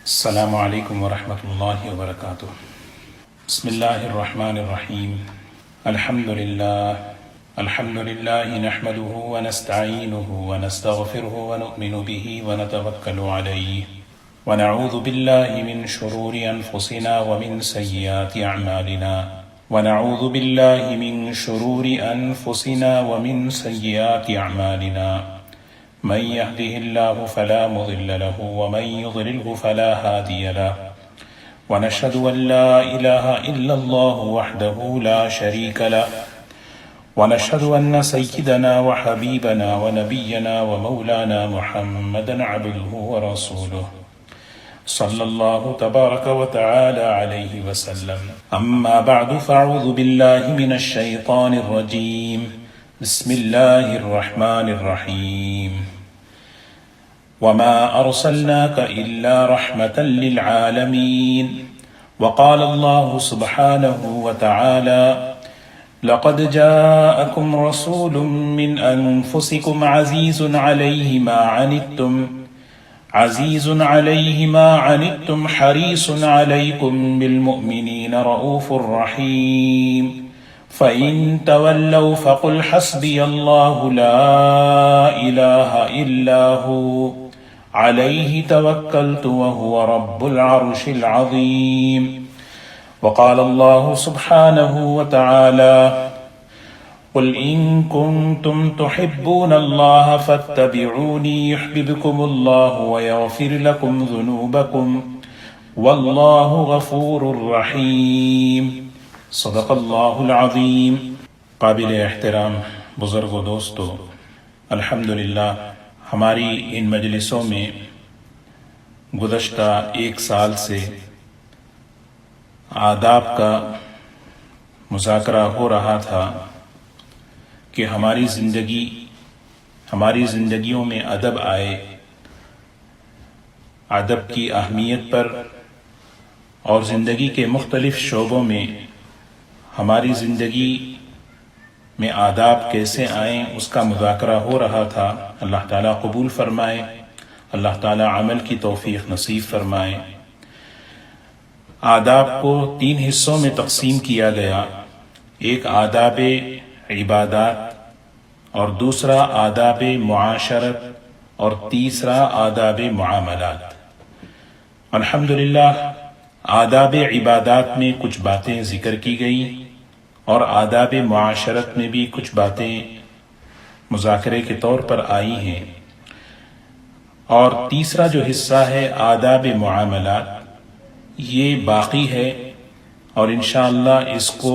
السلام علیکم ورحمۃ اللہ وبرکاتہ۔ بسم اللہ الرحمن الرحیم۔ الحمد للہ نحمده ونستعینه ونستغفره ونؤمن به ونتوکل علیہ ونعوذ باللہ من شرور انفسنا ومن سیئات اعمالنا ونعوذ باللہ من شرور انفسنا ومن سیئات اعمالنا من يهده الله فلا مضل له ومن يضلله فلا هادي له ونشهد أن لا إله إلا الله وحده لا شريك له ونشهد أن سيدنا وحبيبنا ونبينا ومولانا محمدا عبده ورسوله صلى الله تبارك وتعالى عليه وسلم أما بعد فأعوذ بالله من الشيطان الرجيم بسم الله الرحمن الرحيم وما أرسلناك إلا رحمة للعالمين وقال الله سبحانه وتعالى لقد جاءكم رسول من أنفسكم عزيز عليه ما عنتم حريص عليكم بالمؤمنين رؤوف رحيم فإن تولوا فقل حسبي الله لا إله إلا هو عليه توكلت وهو رب العرش العظيم وقال الله سبحانه وتعالى قل إن كنتم تحبون الله فاتبعوني يحببكم الله ويغفر لكم ذنوبكم والله غفور رحيم صدق اللہ العظیم۔ قابل احترام بزرگ و دوستو، الحمدللہ ہماری ان مجلسوں میں گزشتہ ایک سال سے آداب کا مذاکرہ ہو رہا تھا کہ ہماری زندگیوں میں ادب آئے، ادب کی اہمیت پر اور زندگی کے مختلف شعبوں میں ہماری زندگی میں آداب کیسے آئیں اس کا مذاکرہ ہو رہا تھا۔ اللہ تعالیٰ قبول فرمائے، اللہ تعالیٰ عمل کی توفیق نصیب فرمائے۔ آداب کو 3 حصوں میں تقسیم کیا گیا، ایک آداب عبادات اور دوسرا آداب معاشرت اور تیسرا آداب معاملات۔ الحمدللہ آداب عبادات میں کچھ باتیں ذکر کی گئیں اور آداب معاشرت میں بھی کچھ باتیں مذاکرے کے طور پر آئی ہیں، اور تیسرا جو حصہ ہے آداب معاملات، یہ باقی ہے اور انشاءاللہ اس کو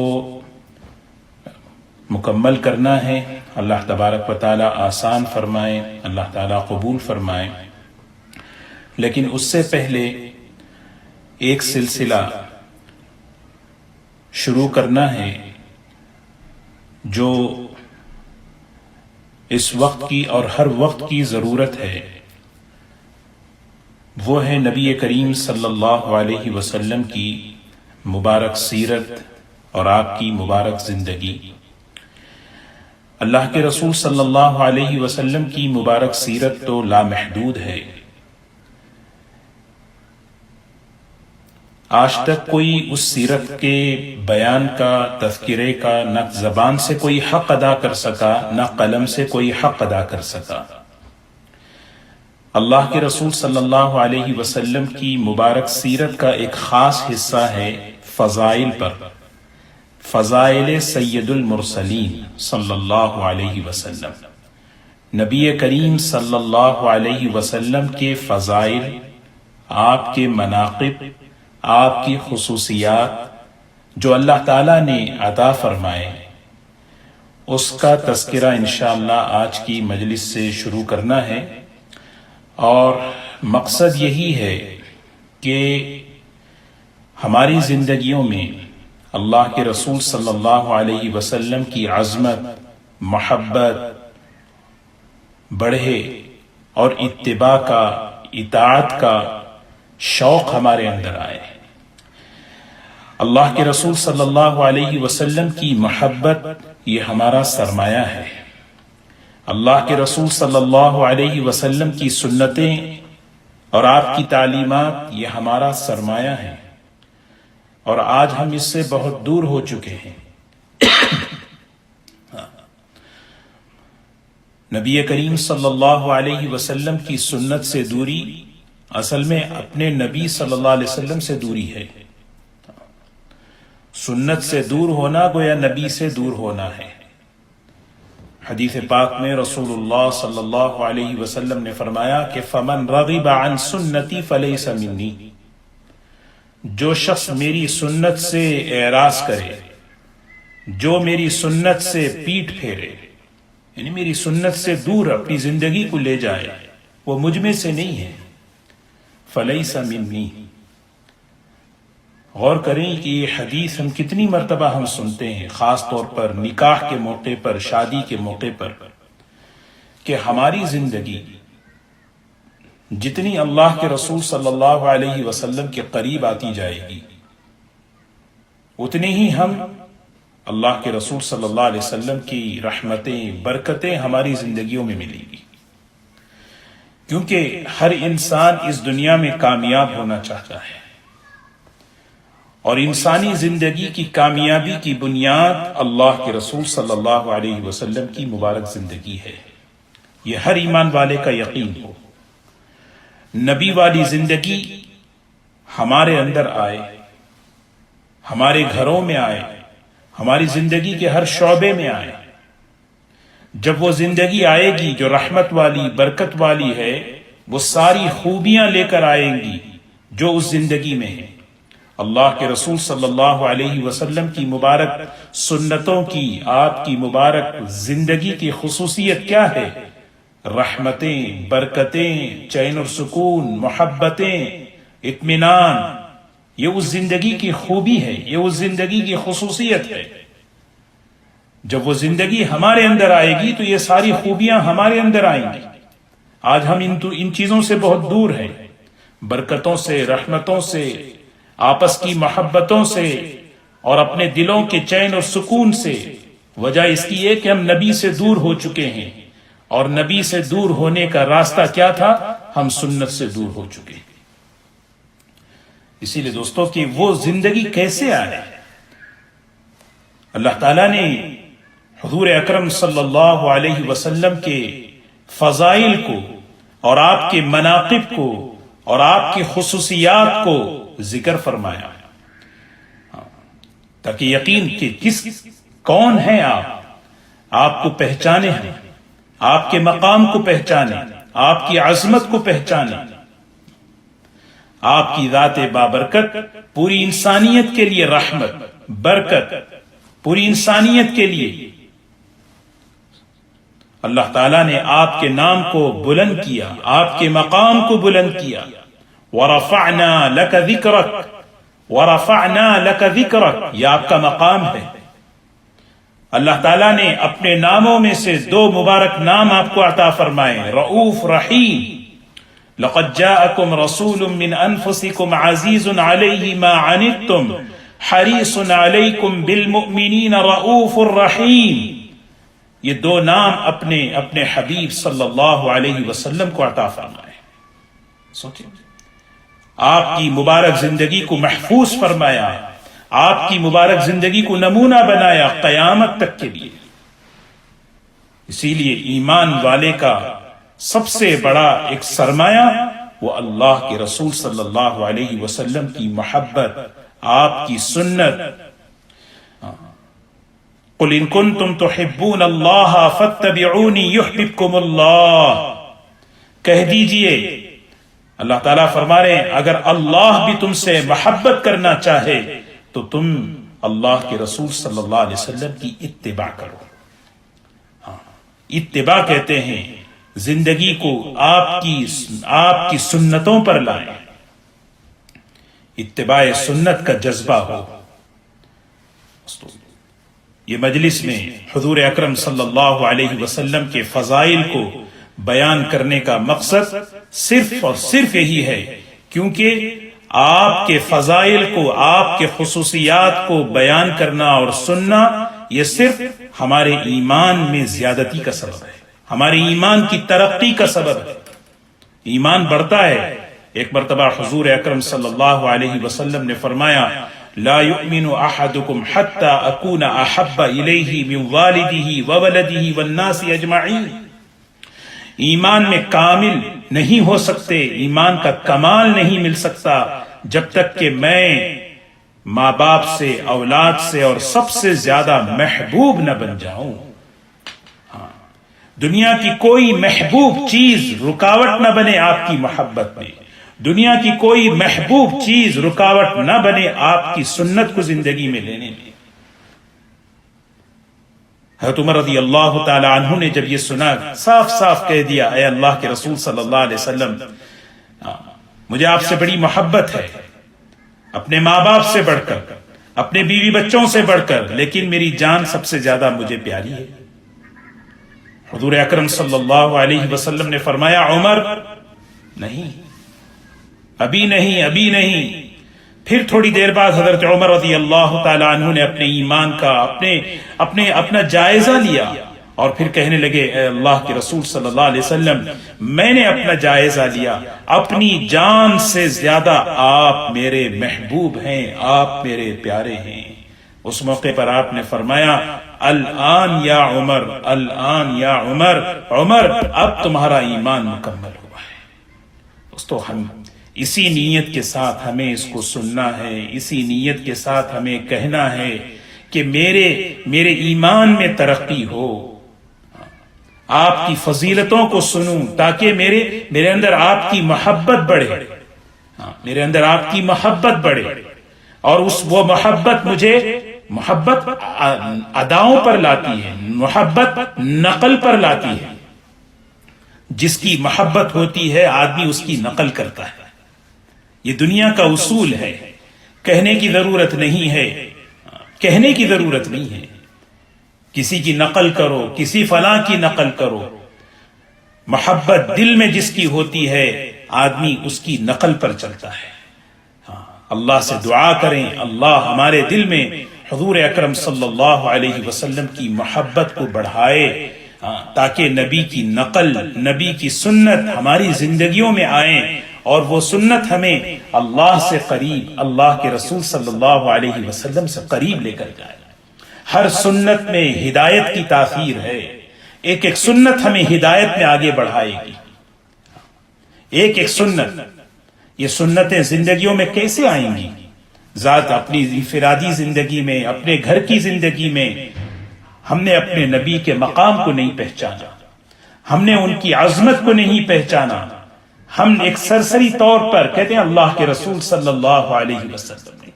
مکمل کرنا ہے۔ اللہ تبارک و تعالی آسان فرمائے، اللہ تعالی قبول فرمائے۔ لیکن اس سے پہلے ایک سلسلہ شروع کرنا ہے جو اس وقت کی اور ہر وقت کی ضرورت ہے، وہ ہے نبی کریم صلی اللہ علیہ وسلم کی مبارک سیرت اور آپ کی مبارک زندگی۔ اللہ کے رسول صلی اللہ علیہ وسلم کی مبارک سیرت تو لامحدود ہے، آج تک کوئی اس سیرت کے بیان کا، تذکرے کا نہ زبان سے کوئی حق ادا کر سکا، نہ قلم سے کوئی حق ادا کر سکا۔ اللہ کے رسول صلی اللہ علیہ وسلم کی مبارک سیرت کا ایک خاص حصہ ہے فضائل پر، فضائل سید المرسلین صلی اللہ علیہ وسلم۔ نبی کریم صلی اللہ علیہ وسلم کے فضائل، آپ کے مناقب، آپ کی خصوصیات جو اللہ تعالیٰ نے عطا فرمائے، اس کا تذکرہ انشاءاللہ آج کی مجلس سے شروع کرنا ہے، اور مقصد یہی ہے کہ ہماری زندگیوں میں اللہ کے رسول صلی اللہ علیہ وسلم کی عظمت، محبت بڑھے اور اتباع کا، اطاعت کا شوق ہمارے اندر آئے۔ اللہ کے رسول صلی اللہ علیہ وسلم کی محبت یہ ہمارا سرمایہ ہے۔ اللہ کے رسول صلی اللہ علیہ وسلم کی سنتیں اور آپ کی تعلیمات یہ ہمارا سرمایہ ہے، اور آج ہم اس سے بہت دور ہو چکے ہیں۔ نبی کریم صلی اللہ علیہ وسلم کی سنت سے دوری اصل میں اپنے نبی صلی اللہ علیہ وسلم سے دوری ہے۔ سنت سے دور ہونا گویا نبی سے دور ہونا ہے۔ حدیث پاک میں رسول اللہ صلی اللہ علیہ وسلم نے فرمایا کہ فمن رغب عن سنتی فلیس منی، جو شخص میری سنت سے اعراض کرے، جو میری سنت سے پیٹ پھیرے، یعنی میری سنت سے دور اپنی زندگی کو لے جائے، وہ مجھ میں سے نہیں ہے۔ فلیس منی۔ غور کریں کہ یہ حدیث ہم کتنی مرتبہ ہم سنتے ہیں، خاص طور پر نکاح کے موقع پر، شادی کے موقع پر، کہ ہماری زندگی جتنی اللہ کے رسول صلی اللہ علیہ وسلم کے قریب آتی جائے گی، اتنے ہی ہم اللہ کے رسول صلی اللہ علیہ وسلم کی رحمتیں، برکتیں ہماری زندگیوں میں ملیں گی، کیونکہ ہر انسان اس دنیا میں کامیاب ہونا چاہتا ہے، اور انسانی زندگی کی کامیابی کی بنیاد اللہ کے رسول صلی اللہ علیہ وسلم کی مبارک زندگی ہے۔ یہ ہر ایمان والے کا یقین ہو۔ نبی والی زندگی ہمارے اندر آئے، ہمارے گھروں میں آئے، ہماری زندگی کے ہر شعبے میں آئے۔ جب وہ زندگی آئے گی جو رحمت والی، برکت والی ہے، وہ ساری خوبیاں لے کر آئیں گی جو اس زندگی میں ہیں۔ اللہ کے رسول صلی اللہ علیہ وسلم کی مبارک سنتوں کی، آپ کی مبارک زندگی کی خصوصیت کیا ہے؟ رحمتیں، برکتیں، چین اور سکون، محبتیں، اطمینان، یہ اس زندگی کی خوبی ہے، یہ اس زندگی کی خصوصیت ہے۔ جب وہ زندگی ہمارے اندر آئے گی تو یہ ساری خوبیاں ہمارے اندر آئیں گی۔ آج ہم ان چیزوں سے بہت دور ہیں، برکتوں سے، رحمتوں سے، آپس کی محبتوں سے، اور اپنے دلوں کے چین اور سکون سے۔ وجہ اس کی ہے کہ ہم نبی سے دور ہو چکے ہیں، اور نبی سے دور ہونے کا راستہ کیا تھا؟ ہم سنت سے دور ہو چکے ہیں۔ اسی لیے دوستوں کہ وہ زندگی کیسے آئے؟ اللہ تعالیٰ نے حضور اکرم صلی اللہ علیہ وسلم کے فضائل کو، اور آپ کے مناقب کو، اور آپ کی خصوصیات کو ذکر فرمایا، تاکہ یقین کہ کون ہیں آپ کو پہچانے ہیں، آپ کے مقام کو پہچانے، آپ کی عظمت کو پہچانے۔ آپ کی ذات بابرکت پوری انسانیت کے لیے رحمت، برکت، پوری انسانیت کے لیے اللہ تعالیٰ نے آپ کے نام کو بلند کیا، آپ کے مقام کو بلند کیا۔ وَرَفَعْنَا لَكَ ذِكْرَكَ وَرَفَعْنَا لَكَ ذِكْرَكَ، یہ آپ کا مقام ہے۔ اللہ تعالیٰ نے اپنے ناموں میں سے دو مبارک نام آپ کو عطا فرمائے، رؤوف، رحیم۔ لَقَدْ جَاءَكُمْ رَسُولٌ مِّنْ أَنفُسِكُمْ عَزِيزٌ عَلَيْهِ مَا عَنِتُّمْ حَرِيصٌ عَلَيْكُمْ بِالْمُؤْمِنِينَ رَؤُوفٌ رَحِيمٌ۔ یہ دو نام اپنے حبیب صلی اللہ علیہ وسلم کو عطا فرمائے۔ سوچیں، آپ کی مبارک زندگی کو محفوظ فرمایا، آپ کی مبارک زندگی کو نمونہ بنایا قیامت تک کے لیے۔ اسی لیے ایمان والے کا سب سے بڑا ایک سرمایہ وہ اللہ کے رسول صلی اللہ علیہ وسلم کی محبت، آپ کی سنت۔ قُلْ إِن كُنتُمْ تُحِبُّونَ اللَّهَ فَاتَّبِعُونِي يُحْبِبْكُمُ اللَّهُ، کہہ دیجئے، اللہ تعالیٰ فرما رہے ہیں اگر اللہ بھی تم سے محبت کرنا چاہے تو تم اللہ کے رسول صلی اللہ علیہ وسلم کی اتباع کرو۔ اتباع کہتے ہیں زندگی کو آپ کی سنتوں پر لائیں، اتباع سنت کا جذبہ ہو۔ یہ مجلس میں حضور اکرم صلی اللہ علیہ وسلم کے فضائل کو بیان کرنے کا مقصد صرف اور صرف یہی ہے، کیونکہ آپ کے فضائل کو، آپ کے خصوصیات کو بیان کرنا اور سننا یہ صرف ہمارے ایمان میں زیادتی کا سبب ہے، ہمارے ایمان کی ترقی کا سبب ہے۔ ایمان بڑھتا ہے ایک مرتبہ حضور اکرم صلی اللہ علیہ وسلم نے فرمایا لا يؤمن احدكم حتى اكون احب اليه من والده وولده والناس اجمعين. ایمان میں کامل نہیں ہو سکتے، ایمان کا کمال نہیں مل سکتا جب تک کہ میں ماں باپ سے، اولاد سے اور سب سے زیادہ محبوب نہ بن جاؤں. دنیا کی کوئی محبوب چیز رکاوٹ نہ بنے آپ کی محبت میں، دنیا کی کوئی محبوب چیز رکاوٹ نہ بنے آپ کی سنت کو زندگی میں لینے میں. حضرت عمر رضی اللہ تعالی عنہ نے جب یہ سنا صاف صاف کہہ دیا اے اللہ کے رسول صلی اللہ علیہ وسلم، مجھے آپ سے بڑی محبت ہے، اپنے ماں باپ سے بڑھ کر، اپنے بیوی بچوں سے بڑھ کر، لیکن میری جان سب سے زیادہ مجھے پیاری ہے. حضور اکرم صلی اللہ علیہ وسلم نے فرمایا عمر نہیں، ابھی نہیں، ابھی نہیں. پھر تھوڑی دیر بعد حضرت عمر رضی اللہ تعالی عنہ نے اپنے ایمان کا اپنا جائزہ لیا اور پھر کہنے لگے اے اللہ کے رسول صلی اللہ علیہ وسلم، میں نے اپنا جائزہ لیا، اپنی جان سے زیادہ آپ میرے محبوب ہیں، آپ میرے پیارے ہیں. اس موقع پر آپ نے فرمایا الآن یا عمر، الآن یا عمر، عمر اب تمہارا ایمان مکمل ہوا ہے. دوستو ہم اسی نیت کے ساتھ ہمیں اس کو سننا ہے، اسی نیت کے ساتھ ہمیں کہنا ہے کہ میرے ایمان میں ترقی ہو، آپ کی فضیلتوں کو سنوں تاکہ میرے اندر آپ کی محبت بڑھے، میرے اندر آپ کی محبت بڑھے، اور وہ محبت مجھے محبت اداؤں پر لاتی ہے، محبت نقل پر لاتی ہے. جس کی محبت ہوتی ہے آدمی اس کی نقل کرتا ہے. یہ دنیا کا اصول ہے، کہنے کی ضرورت نہیں ہے، کہنے کی ضرورت نہیں ہے. کسی کی نقل کرو، کسی فلاں کی نقل کرو، محبت دل میں جس کی ہوتی ہے آدمی اس کی نقل پر چلتا ہے. اللہ سے دعا کریں اللہ ہمارے دل میں حضور اکرم صلی اللہ علیہ وسلم کی محبت کو بڑھائے، تاکہ نبی کی نقل، نبی کی سنت ہماری زندگیوں میں آئیں اور وہ سنت ہمیں اللہ سے قریب، اللہ کے رسول صلی اللہ علیہ وسلم سے قریب لے کر جائے. ہر سنت میں ہدایت کی تاثیر ہے، ایک ایک سنت ہمیں ہدایت میں آگے بڑھائے گی. ایک ایک سنت، یہ سنتیں زندگیوں میں کیسے آئیں گی؟ ذات اپنی انفرادی زندگی میں، اپنے گھر کی زندگی میں ہم نے اپنے نبی کے مقام کو نہیں پہچانا، ہم نے ان کی عظمت کو نہیں پہچانا. ہم ایک سرسری طور پر کہتے ہیں اللہ کے رسول صلی اللہ علیہ وسلم نے،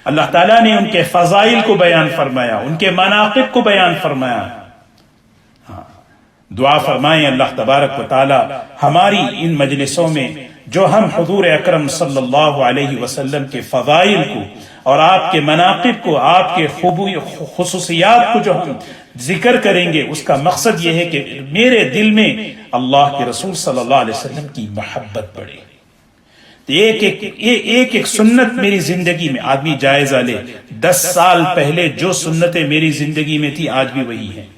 اللہ تعالیٰ نے ان کے فضائل کو بیان فرمایا، ان کے مناقب کو بیان فرمایا. دعا فرمائیں اللہ تبارک و تعالی ہماری ان مجلسوں میں جو ہم حضور اکرم صلی اللہ علیہ وسلم کے فضائل کو اور آپ کے مناقب کو، آپ کے خصوصیات کو جو ہم ذکر کریں گے، اس کا مقصد یہ ہے کہ میرے دل میں اللہ کے رسول صلی اللہ علیہ وسلم کی محبت بڑھے. ایک ایک سنت میری زندگی میں آدمی جائزہ لے. 10 سال پہلے جو سنتیں میری زندگی میں تھی آج بھی وہی ہیں.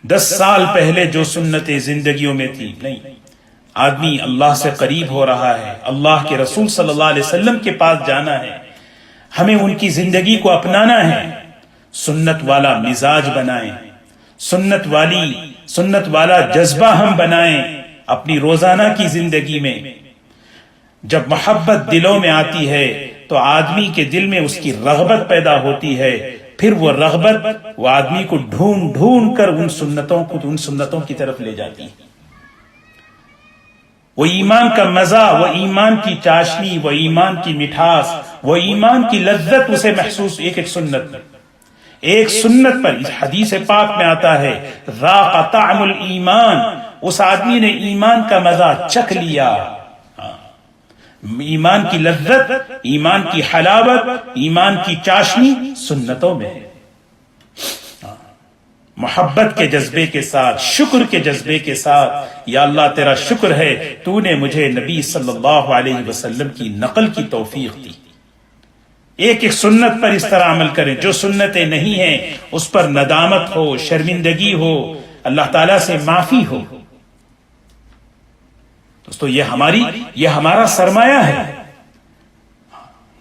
10 سال پہلے جو سنتیں زندگیوں میں تھی نہیں. آدمی اللہ سے قریب ہو رہا ہے، اللہ کے رسول صلی اللہ علیہ وسلم کے پاس جانا ہے، ہمیں ان کی زندگی کو اپنانا ہے. سنت والا مزاج بنائیں، سنت والا جذبہ ہم بنائیں اپنی روزانہ کی زندگی میں. جب محبت دلوں میں آتی ہے تو آدمی کے دل میں اس کی رغبت پیدا ہوتی ہے، پھر وہ رغبت وہ آدمی کو ڈھونڈ ڈھونڈ کر ان سنتوں کی طرف لے جاتی ہے. وہ ایمان کا مزہ، وہ ایمان کی چاشنی، وہ ایمان کی مٹھاس، وہ ایمان کی لذت اسے محسوس ایک سنت پر. اس حدیث پاک میں آتا ہے ذاق طعم الایمان، اس آدمی نے ایمان کا مزہ چکھ لیا. ایمان کی لذت، ایمان کی حلاوت، ایمان کی چاشنی سنتوں میں ہے. محبت کے جذبے کے ساتھ، شکر کے جذبے کے ساتھ، یا اللہ تیرا شکر ہے تو نے مجھے نبی صلی اللہ علیہ وسلم کی نقل کی توفیق دی. ایک ایک سنت پر اس طرح عمل کریں. جو سنتیں نہیں ہیں اس پر ندامت ہو، شرمندگی ہو، اللہ تعالیٰ سے معافی ہو. دوستو یہ ہمارا سرمایہ ہے.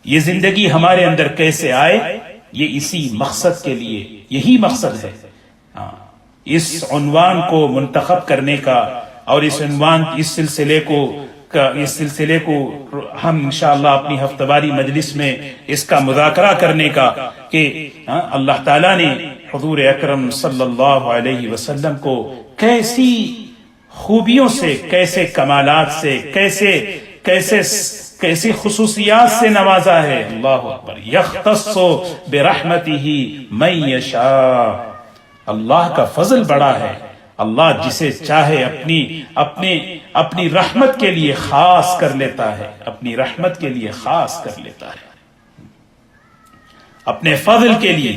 یہ زندگی ہمارے اندر کیسے آئے، یہ اسی مقصد کے لیے، یہی مقصد ہے. اس عنوان کو منتخب کرنے کا اور اس سلسلے کو ہم انشاءاللہ اپنی ہفتہ واری مجلس میں اس کا مذاکرہ کرنے کا کہ اللہ تعالیٰ نے حضور اکرم صلی اللہ علیہ وسلم کو کیسی خوبیوں سے، کیسے کمالات سے، کیسی خصوصیات سے نوازا ہے. اللہ اکبر. یختص برحمتہ من یشاء. اللہ کا فضل بڑا ہے. اللہ جسے چاہے اپنی رحمت کے لیے خاص کر لیتا ہے، اپنی رحمت کے لیے خاص کر لیتا ہے، اپنے فضل کے لیے.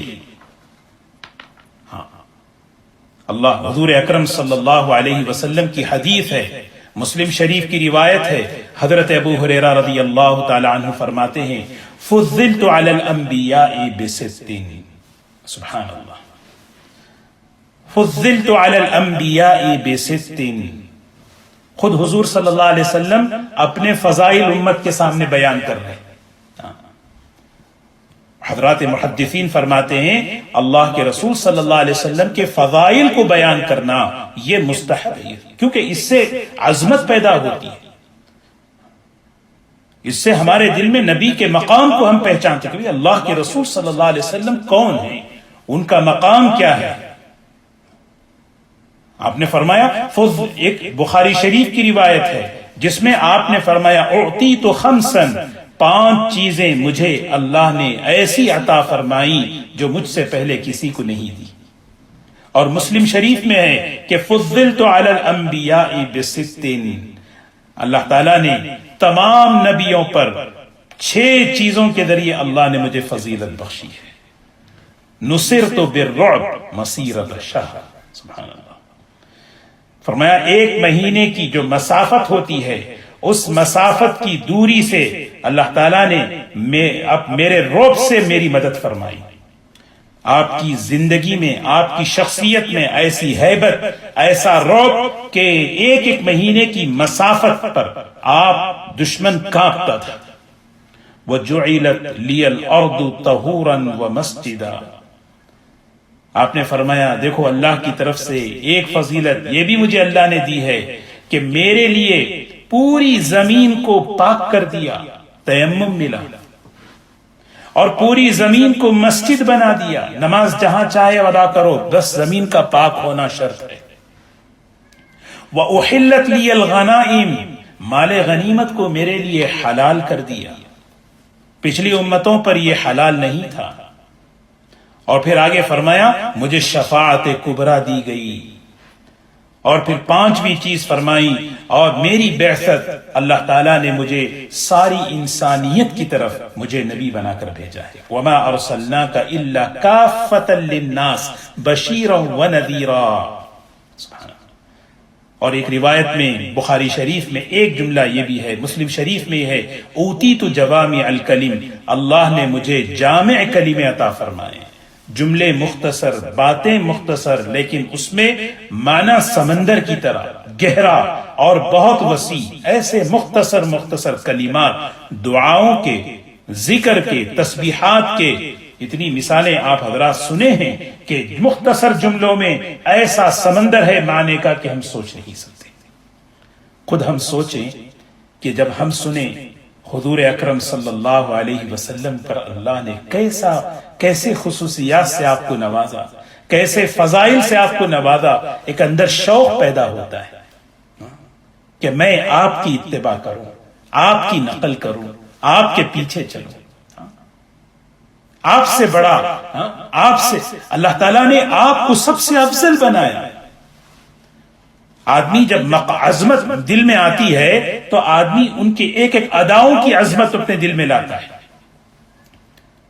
ہاں، اللہ حضور اکرم صلی اللہ علیہ وسلم کی حدیث ہے، مسلم شریف کی روایت ہے. حضرت ابو ہریرہ رضی اللہ تعالی عنہ فرماتے ہیں فضلت علی الانبیاء بست. سبحان اللہ. فضلت علی الانبیاء بست. خود حضور صلی اللہ علیہ وسلم اپنے فضائل امت کے سامنے بیان کر رہے ہیں. حضرات محدثین فرماتے ہیں اللہ کے رسول صلی اللہ علیہ وسلم کے فضائل کو بیان کرنا یہ مستحب ہے، کیونکہ اس سے عظمت پیدا ہوتی ہے. اس سے ہمارے دل میں نبی کے مقام کو ہم پہچانتے ہیں کہ اللہ کے رسول صلی اللہ علیہ وسلم کون ہیں، ان کا مقام کیا ہے. آپ نے فرمایا ایک بخاری شریف کی روایت ہے جس میں آپ نے فرمایا اعطیت خمسا، 5 چیزیں مجھے اللہ نے ایسی عطا فرمائی جو مجھ سے پہلے کسی کو نہیں دی. اور مسلم شریف میں ہے کہ فضلت علی الانبیاء بست. اللہ تعالیٰ نے تمام نبیوں پر 6 چیزوں کے ذریعے اللہ نے مجھے فضیلت بخشی ہے. نصرت بالرعب مسیرۃ شہر. سبحان اللہ. فرمایا 1 مہینے کی جو مسافت ہوتی ہے اس مسافت کی دوری سے اللہ تعالیٰ نے میرے رعب سے میری مدد فرمائی. آپ کی زندگی میں، آپ کی شخصیت میں ایسی ہیبت، ایسا رعب کہ 1 مہینے کی مسافت پر آپ دشمن کانپتا تھا. وَجُعِلَتْ لِيَ الْأَرْضُ طَهُورًا وَمَسْجِدًا. آپ نے فرمایا دیکھو اللہ کی طرف سے ایک فضیلت یہ بھی مجھے اللہ نے دی ہے کہ میرے لیے پوری زمین کو پاک کر دیا، تیمم ملا، اور پوری زمین کو مسجد بنا دیا. نماز جہاں چاہے ادا کرو، بس زمین کا پاک ہونا شرط ہے. وَأُحِلَّتْ لِيَ الْغَنَائِمُ. مال غنیمت کو میرے لیے حلال کر دیا. پچھلی امتوں پر یہ حلال نہیں تھا. اور پھر آگے فرمایا مجھے شفاعت کبریٰ دی گئی. اور پھر 5ویں چیز فرمائی اور میری بعثت اللہ تعالیٰ نے مجھے ساری انسانیت کی طرف مجھے نبی بنا کر بھیجا ہے. وما ارسلناک الا کافۃ للناس بشیرا ونذیرا. اور ایک روایت میں بخاری شریف میں ایک جملہ یہ بھی ہے، مسلم شریف میں ہے اوتیت جوامع الکلم. اللہ نے مجھے جامع کلمے عطا فرمائے، جملے مختصر، باتیں مختصر، لیکن اس میں معنی سمندر کی طرح گہرا اور بہت وسیع. ایسے مختصر کلمات، دعاؤں کے، ذکر کے، تسبیحات کے، اتنی مثالیں آپ حضرات سنے ہیں کہ مختصر جملوں میں ایسا سمندر ہے معنی کا کہ ہم سوچ نہیں سکتے. خود ہم سوچیں کہ جب ہم سنیں حضور اکرم صلی اللہ علیہ وسلم پر اللہ نے کیسے خصوصیات سے آپ کو نوازا، کیسے فضائل سے آپ کو نوازا، ایک اندر شوق پیدا ہوتا ہے کہ میں آپ کی اتباع کروں، آپ کی نقل کروں، آپ کے پیچھے چلوں. آپ سے بڑا، آپ سے اللہ تعالیٰ نے آپ کو سب سے افضل بنایا. آدمی جب عظمت دل میں آتی ہے تو آدمی ان کی ایک اداؤں کی عظمت اپنے دل میں لاتا ہے.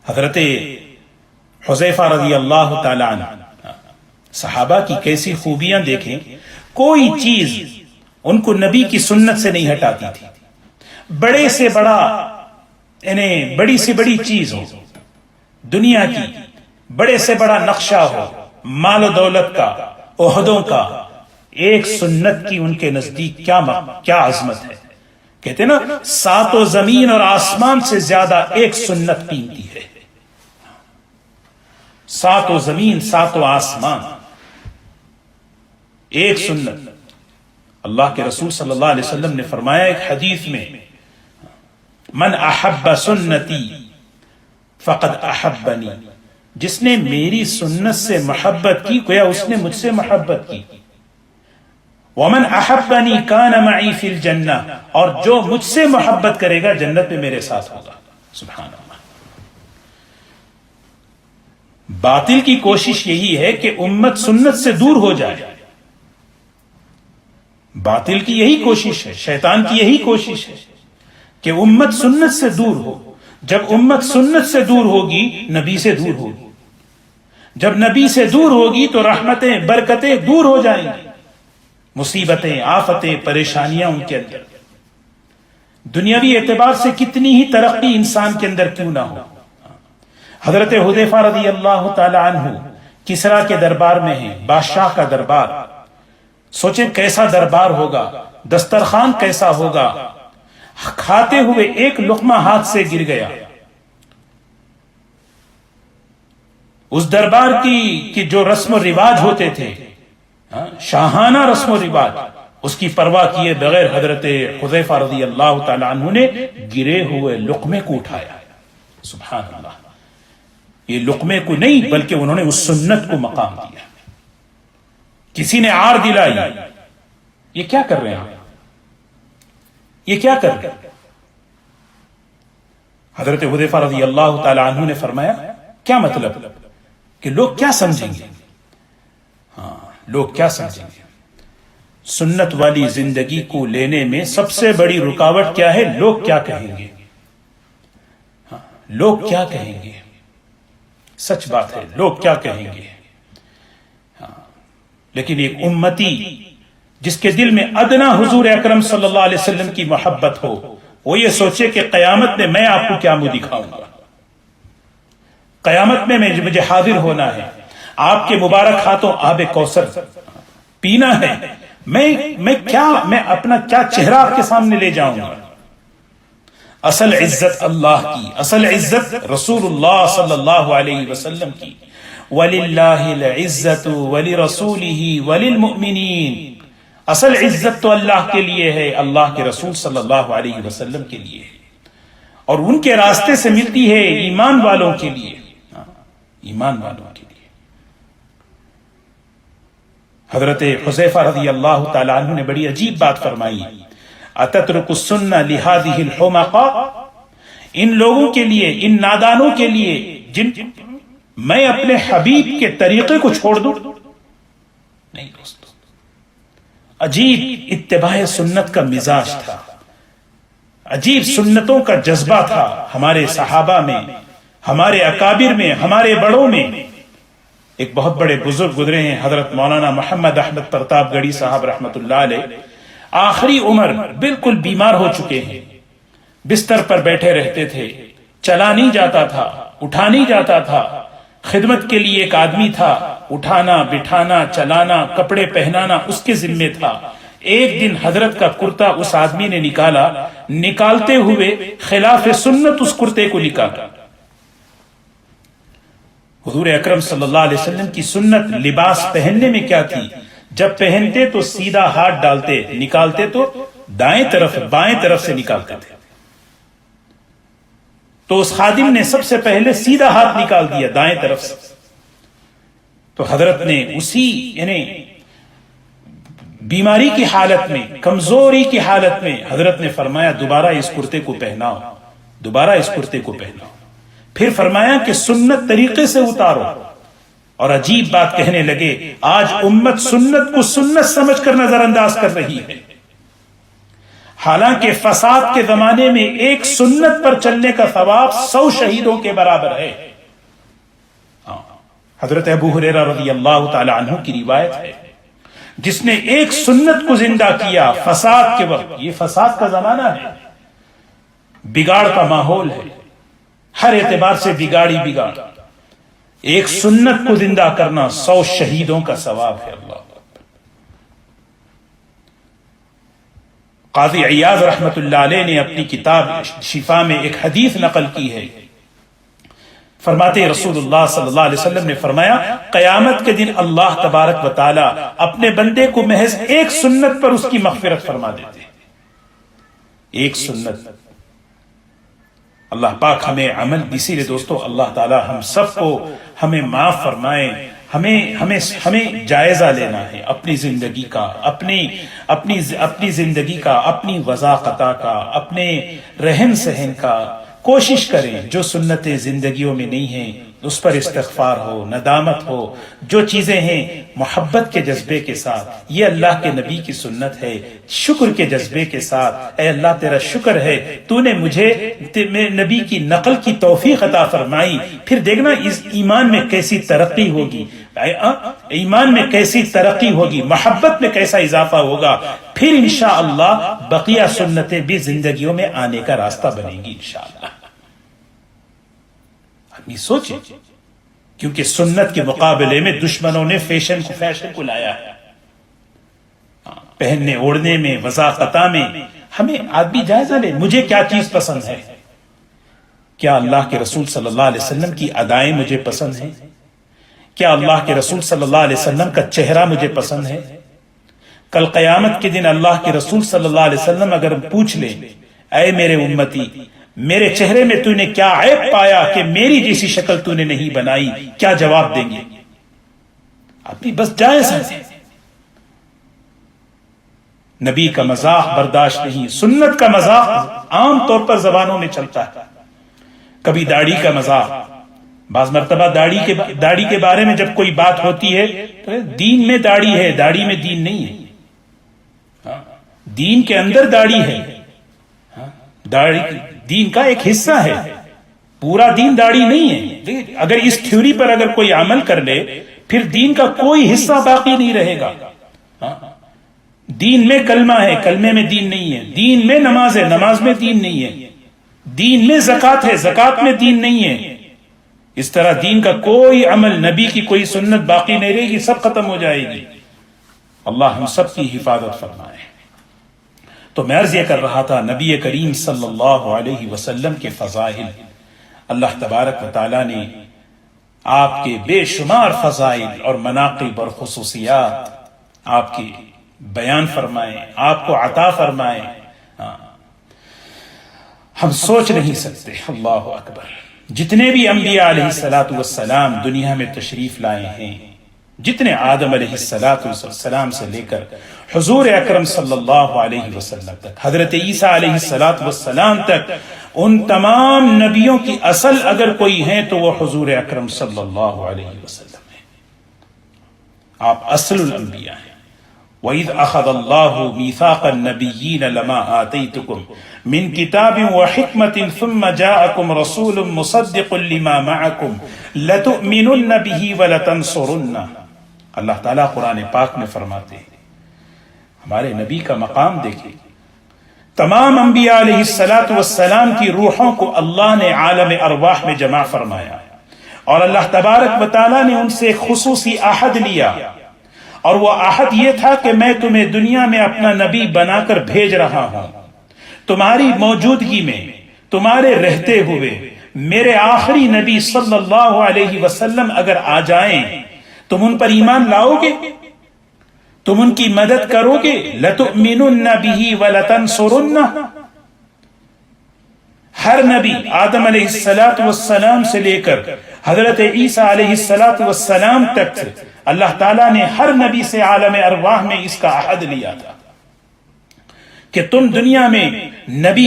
حضرت حذیفہ رضی اللہ تعالی عنہ، صحابہ کی کیسی خوبیاں دیکھیں. کوئی چیز ان کو نبی کی سنت سے نہیں ہٹاتی تھی. بڑے سے بڑا، یعنی بڑی سے بڑی چیز ہو دنیا کی، بڑے سے بڑا نقشہ ہو، مال و دولت کا، عہدوں کا، ایک سنت کی ان کے نزدیک کیا عظمت ہے. کہتے نا ساتوں زمین اور آسمان سے زیادہ ایک سنت قیمتی ہے. ساتوں زمین ساتوں آسمان ایک سنت. اللہ کے رسول صلی اللہ علیہ وسلم نے فرمایا ایک حدیث میں، من احب سنتی فقد احبنی، جس نے میری سنت سے محبت کی گویا اس نے مجھ سے محبت کی. ومن احبنی کان معی فی الجنہ، اور جو مجھ سے محبت کرے گا جنت میں میرے ساتھ ہوگا. سبحان اللہ. باطل کی کوشش یہی ہے کہ امت سنت سے دور ہو جائے. باطل کی یہی کوشش ہے، شیطان کی یہی کوشش ہے کہ امت سنت سے دور ہو. جب امت سنت سے دور ہوگی نبی سے دور ہوگی. جب نبی سے دور ہوگی تو رحمتیں برکتیں دور ہو جائیں گی. مصیبتیں آفتیں پریشانیاں ان کے اندر. دنیاوی اعتبار سے کتنی ہی ترقی انسان کے اندر کیوں نہ ہو. حضرت حذیفہ رضی اللہ تعالی عنہ کسریٰ کے دربار میں ہیں، بادشاہ کا دربار. سوچیں کیسا دربار ہوگا، دسترخوان کیسا ہوگا. کھاتے ہوئے ایک لقمہ ہاتھ سے گر گیا. اس دربار کی جو رسم و رواج ہوتے تھے، شاہانہ رسم و رواج، اس کی پرواہ کیے بغیر حضرت حذیفہ رضی اللہ تعالی عنہ نے گرے ہوئے لقمے کو اٹھایا. سبحان اللہ. یہ لقمے کو نہیں بلکہ انہوں نے اس سنت کو مقام دیا. کسی نے عار دلائی، یہ کیا کر رہے ہیں، یہ کیا کر رہے ہیں. حضرت حذیفہ رضی اللہ تعالی عنہ نے فرمایا کیا مطلب کہ لوگ کیا سمجھیں گے. ہاں لوگ کیا سمجھیں گے. سنت والی زندگی کو لینے میں سب سے بڑی رکاوٹ کیا ہے؟ لوگ کیا کہیں گے. ہاں لوگ کیا کہیں گے. سچ بات ہے، لوگ کیا کہیں گے. لیکن ایک امتی جس کے دل میں ادنا حضور اکرم صلی اللہ علیہ وسلم کی محبت ہو، وہ یہ سوچے کہ قیامت میں میں آپ کو کیا منہ دکھاؤں گا. قیامت میں مجھے حاضر ہونا ہے، آپ کے مبارک ہاتھوں آب کوثر پینا ہے. میں اپنا کیا چہرہ آپ کے سامنے لے جاؤں گا. اصل عزت اللہ کی، اصل عزت رسول اللہ صلی اللہ علیہ وسلم کی. وَلِلَّهِ الْعِزَّةُ وَلِرَسُولِهِ وَلِلْمُؤْمِنِينَ. اصل عزت تو اللہ کے لیے ہے، اللہ کے رسول صلی اللہ علیہ وسلم کے لیے ہے، اور ان کے راستے سے ملتی ہے ایمان والوں کے لیے. ایمان والوں کے لیے. حضرت حذیفہ رضی اللہ تعالی عنہ نے بڑی عجیب بات فرمائی. اتترک السنہ لہذہ الحمقاء. ان لوگوں کے لیے، ان نادانوں کے لیے جن میں اپنے حبیب کے طریقے کو چھوڑ دوں. نہیں دوستو، عجیب اتباع سنت کا مزاج تھا، عجیب سنتوں کا جذبہ تھا ہمارے صحابہ میں، ہمارے اکابر میں، ہمارے بڑوں میں. ایک بہت بڑے بزرگ گزرے ہیں حضرت مولانا محمد احمد پرتاپ گڑھی صاحب رحمۃ اللہ علیہ. آخری عمر، بالکل بیمار ہو چکے ہیں، بستر پر بیٹھے رہتے تھے، چلا نہیں جاتا تھا، اٹھا نہیں جاتا تھا. خدمت کے لیے ایک آدمی تھا، اٹھانا بٹھانا چلانا کپڑے پہنانا اس کے ذمے تھا. ایک دن حضرت کا کرتا اس آدمی نے نکالا، نکالتے ہوئے خلاف سنت اس کرتے کو نکالا. حضور اکرم صلی اللہ علیہ وسلم کی سنت لباس پہننے میں کیا تھی؟ جب پہنتے تو سیدھا ہاتھ ڈالتے، نکالتے تو دائیں طرف بائیں طرف سے نکالتے تھے. تو اس خادم نے سب سے پہلے سیدھا ہاتھ نکال دیا دائیں طرف سے. تو حضرت نے اسی یعنی بیماری کی حالت میں، کمزوری کی حالت میں حضرت نے فرمایا دوبارہ اس کرتے کو پہناؤ، دوبارہ اس کرتے کو پہناؤ. پھر فرمایا کہ سنت طریقے سے اتارو. اور عجیب بات کہنے لگے، آج امت سنت کو سنت سمجھ کر نظر انداز کر رہی ہے، حالانکہ فساد کے زمانے میں ایک سنت پر چلنے کا ثواب 100 شہیدوں کے برابر ہے. حضرت ابو ہریرہ رضی اللہ تعالی عنہ کی روایت ہے، جس نے ایک سنت کو زندہ کیا فساد کے وقت. یہ فساد کا زمانہ ہے، بگاڑ کا ماحول ہے، ہر اعتبار سے بگاڑی بگاڑ. ایک سنت کو زندہ کرنا 100 شہیدوں کا ثواب ہے. اللہ قاضی عیاض رحمۃ اللہ علیہ نے اپنی کتاب شفا میں ایک حدیث نقل کی ہے، فرماتے رسول اللہ صلی اللہ علیہ وسلم نے فرمایا قیامت کے دن اللہ تبارک و تعالی اپنے بندے کو محض ایک سنت پر اس کی مغفرت فرما دیتے ہیں، ایک سنت۔ اللہ پاک ہمیں عمل، اسی لیے دوستو اللہ تعالی ہم سب کو ہمیں معاف فرمائے۔ ہمیں جائزہ لینا ہے اپنی زندگی کا، اپنی زندگی کا، اپنی وضاقتہ کا، اپنے رہن سہن کا۔ کوشش کریں جو سنتیں زندگیوں میں نہیں ہیں اس پر استغفار ہو، ندامت ہو، جو چیزیں ہیں محبت کے جذبے کے ساتھ، یہ اللہ کے نبی کی سنت ہے، شکر کے جذبے کے ساتھ، اے اللہ تیرا شکر ہے تو نے مجھے نبی کی نقل کی توفیق عطا فرمائی، پھر دیکھنا اس ایمان میں کیسی ترقی ہوگی، ایمان میں کیسی ترقی ہوگی، محبت میں کیسا اضافہ ہوگا، پھر انشاءاللہ بقیہ سنتیں بھی زندگیوں میں آنے کا راستہ بنیں گی انشاءاللہ۔ آدمی سوچے، کیونکہ سنت کے مقابلے میں دشمنوں نے فیشن کو لایا ہے، پہننے اوڑھنے میں، وضاقتہ میں۔ ہمیں آدمی جائزہ لے، مجھے کیا چیز پسند ہے؟ کیا اللہ کے رسول صلی اللہ علیہ وسلم کی ادائیں مجھے پسند ہیں؟ کیا اللہ کے رسول صلی اللہ علیہ وسلم کا چہرہ مجھے پسند ہے؟ کل قیامت کے دن اللہ کے رسول صلی اللہ علیہ وسلم اگر پوچھ لیں اے میرے امتی، میرے چہرے میں تو نے کیا عیب پایا کہ میری جیسی شکل تو نے نہیں بنائی، کیا جواب دیں گے؟ اپنی بس جائز ہے، نبی کا مذاق برداشت نہیں، سنت کا مذاق عام طور پر زبانوں میں چلتا ہے، کبھی داڑھی کا مذاق، بعض مرتبہ داڑھی کے بارے میں جب کوئی بات ہوتی ہے تو دین میں داڑھی ہے، داڑھی میں دین نہیں ہے، دین کے اندر داڑھی ہے، داڑھی دین کا ایک حصہ ہے، پورا دین داڑھی نہیں ہے۔ اگر اس تھیوری پر اگر کوئی عمل کر لے پھر دین کا کوئی حصہ باقی نہیں رہے گا۔ دین میں کلمہ ہے، کلمے میں دین نہیں ہے، دین میں نماز ہے، نماز میں دین نہیں ہے، دین میں زکوٰۃ ہے، زکوٰۃ میں دین نہیں ہے۔ اس طرح دین کا کوئی عمل، نبی کی کوئی سنت باقی نہیں رہے گی، سب ختم ہو جائے گی۔ اللہ ہم سب کی حفاظت فرمائے۔ تو میں عرض یہ کر رہا تھا، نبی کریم صلی اللہ علیہ وسلم کے فضائل، اللہ تبارک و تعالی نے آپ کے بے شمار فضائل اور مناقب اور خصوصیات آپ کی بیان فرمائے، آپ کو عطا فرمائے، ہم سوچ نہیں سکتے۔ اللہ اکبر۔ جتنے بھی انبیاء علیہ السلام دنیا میں تشریف لائے ہیں، جتنے آدم علیہ السلام سے لے کر حضور اکرم صلی اللہ علیہ وسلم تک، حضرت عیسیٰ علیہ السلام تک، ان تمام نبیوں کی اصل اگر کوئی ہیں تو وہ حضور اکرم صلی اللہ علیہ وسلم ہیں۔ آپ اصل الانبیاء ہیں۔ وَإِذْ أَخَذَ اللَّهُ مِيثَاقَ النَّبِيِّينَ لَمَا آتَيْتُكُم مِّن كِتَابٍ وَحِكْمَةٍ ثُمَّ جَاءَكُمْ رَسُولٌ مُصَدِّقٌ لِّمَا مَعَكُمْ لَتُؤْمِنُنَّ بِهِ وَلَتَنصُرُنَّهُ۔ اللہ تعالیٰ قرآن پاک میں فرماتے ہیں، ہمارے نبی کا مقام دیکھیں، تمام انبیاء علیہ السلام کی روحوں کو اللہ نے عالم ارواح میں جمع فرمایا، اور اللہ تبارک و تعالیٰ نے ان سے ایک خصوصی عہد لیا، اور وہ عہد یہ تھا کہ میں تمہیں دنیا میں اپنا نبی بنا کر بھیج رہا ہوں، تمہاری موجودگی میں، تمہارے رہتے ہوئے میرے آخری نبی صلی اللہ علیہ وسلم اگر آ جائیں تم ان پر ایمان لاؤ گے، تم ان کی مدد کرو گے، لَتُؤْمِنُنَّ بِهِ وَلَتَنصُرُنَّهُ۔ ہر نبی آدم علیہ السلام سے لے کر حضرت عیسیٰ علیہ السلام تک اللہ تعالیٰ نے ہر نبی سے عالم ارواح میں اس کا عہد لیا تھا کہ تم دنیا میں نبی،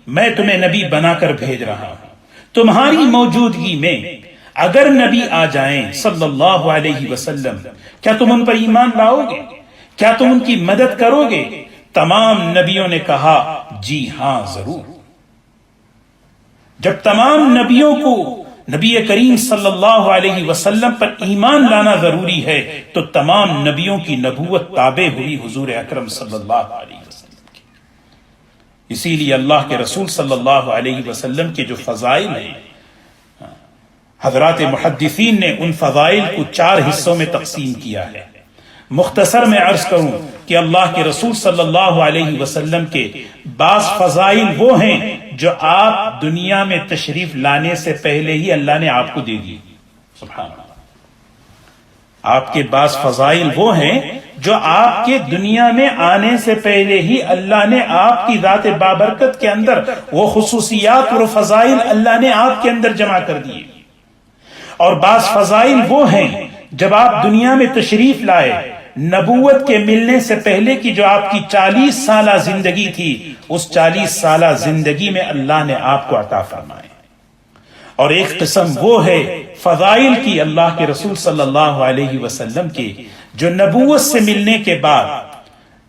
میں تمہیں نبی بنا کر بھیج رہا ہوں، تمہاری موجودگی میں اگر نبی آ جائیں صلی اللہ علیہ وسلم، کیا تم ان پر ایمان لاؤ گے؟ کیا تم ان کی مدد کرو گے؟ تمام نبیوں نے کہا جی ہاں ضرور۔ جب تمام نبیوں کو نبی کریم صلی اللہ علیہ وسلم پر ایمان لانا ضروری ہے تو تمام نبیوں کی نبوت تابع ہوئی حضور اکرم صلی اللہ علیہ وسلم کی۔ اسی لیے اللہ کے رسول صلی اللہ علیہ وسلم کے جو فضائل ہیں، حضرات محدثین نے ان فضائل کو 4 حصوں میں تقسیم کیا ہے۔ مختصر میں عرض کروں کہ اللہ کے رسول صلی اللہ علیہ وسلم کے بعض فضائل وہ ہیں جو آپ دنیا میں تشریف لانے سے پہلے ہی اللہ نے آپ کو دے دی. سبحان اللہ. آپ کے بعض فضائل وہ ہیں جو آپ کے دنیا میں آنے سے پہلے ہی اللہ نے آپ کی ذات بابرکت کے اندر وہ خصوصیات اور فضائل اللہ نے آپ کے اندر جمع کر دیے. اور بعض فضائل وہ ہیں جب آپ دنیا میں تشریف لائے، نبوت کے ملنے سے پہلے کی جو آپ کی 40 سالہ زندگی تھی، اس 40 سالہ زندگی میں اللہ نے آپ کو عطا فرمائے. اور ایک قسم وہ ہے فضائل کی اللہ کے رسول صلی اللہ علیہ وسلم کی، جو نبوت سے ملنے کے بعد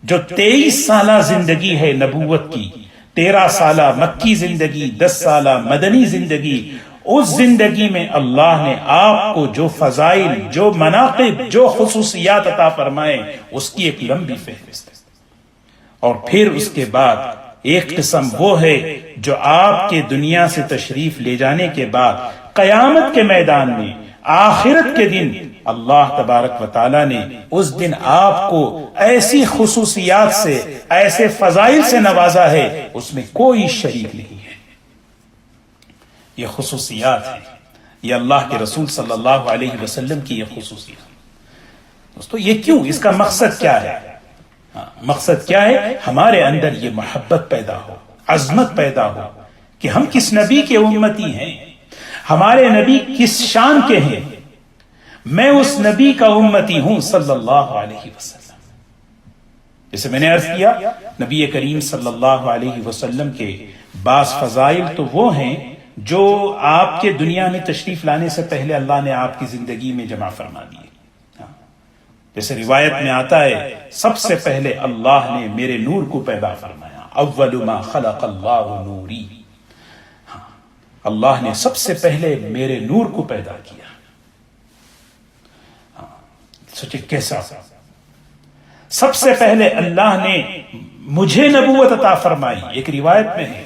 جو 23 سالہ زندگی ہے نبوت کی، 13 سالہ مکی زندگی، 10 سالہ مدنی زندگی، اس زندگی میں اللہ نے آپ کو جو فضائل، جو مناقب، جو خصوصیات عطا فرمائے، اس کی ایک لمبی فہرست ہے. اور پھر اس کے بعد ایک قسم وہ ہے جو آپ کے دنیا سے تشریف لے جانے کے بعد قیامت کے میدان میں، آخرت کے دن، اللہ تبارک و تعالی نے اس دن آپ کو ایسی خصوصیات سے، ایسے فضائل سے نوازا ہے، اس میں کوئی شریک نہیں ہے. یہ خصوصیات ہیں، یہ اللہ کے رسول صلی اللہ علیہ وسلم کی یہ خصوصیات. دوستو یہ کیوں؟ اس کا مقصد کیا ہے؟ مقصد کیا ہے؟ ہمارے اندر یہ محبت پیدا ہو، عظمت پیدا ہو کہ ہم کس نبی کے امتی ہیں، ہمارے نبی کس شان کے ہیں. میں اس نبی کا امتی ہوں صلی اللہ علیہ وسلم. جیسے میں نے عرض کیا، نبی کریم صلی اللہ علیہ وسلم کے بعض فضائل تو وہ ہیں جو آپ کے دنیا میں تشریف لانے سے پہلے اللہ نے آپ کی زندگی میں جمع فرما دیے. جیسے روایت میں آتا ہے، سب سے پہلے اللہ نے میرے نور کو پیدا فرمایا. اول ما خلق اللہ نوری. اللہ نے سب سے پہلے میرے نور کو پیدا کیا. سوچے کیسا؟ سب سے پہلے اللہ نے مجھے نبوت عطا فرمائی. ایک روایت میں ہے،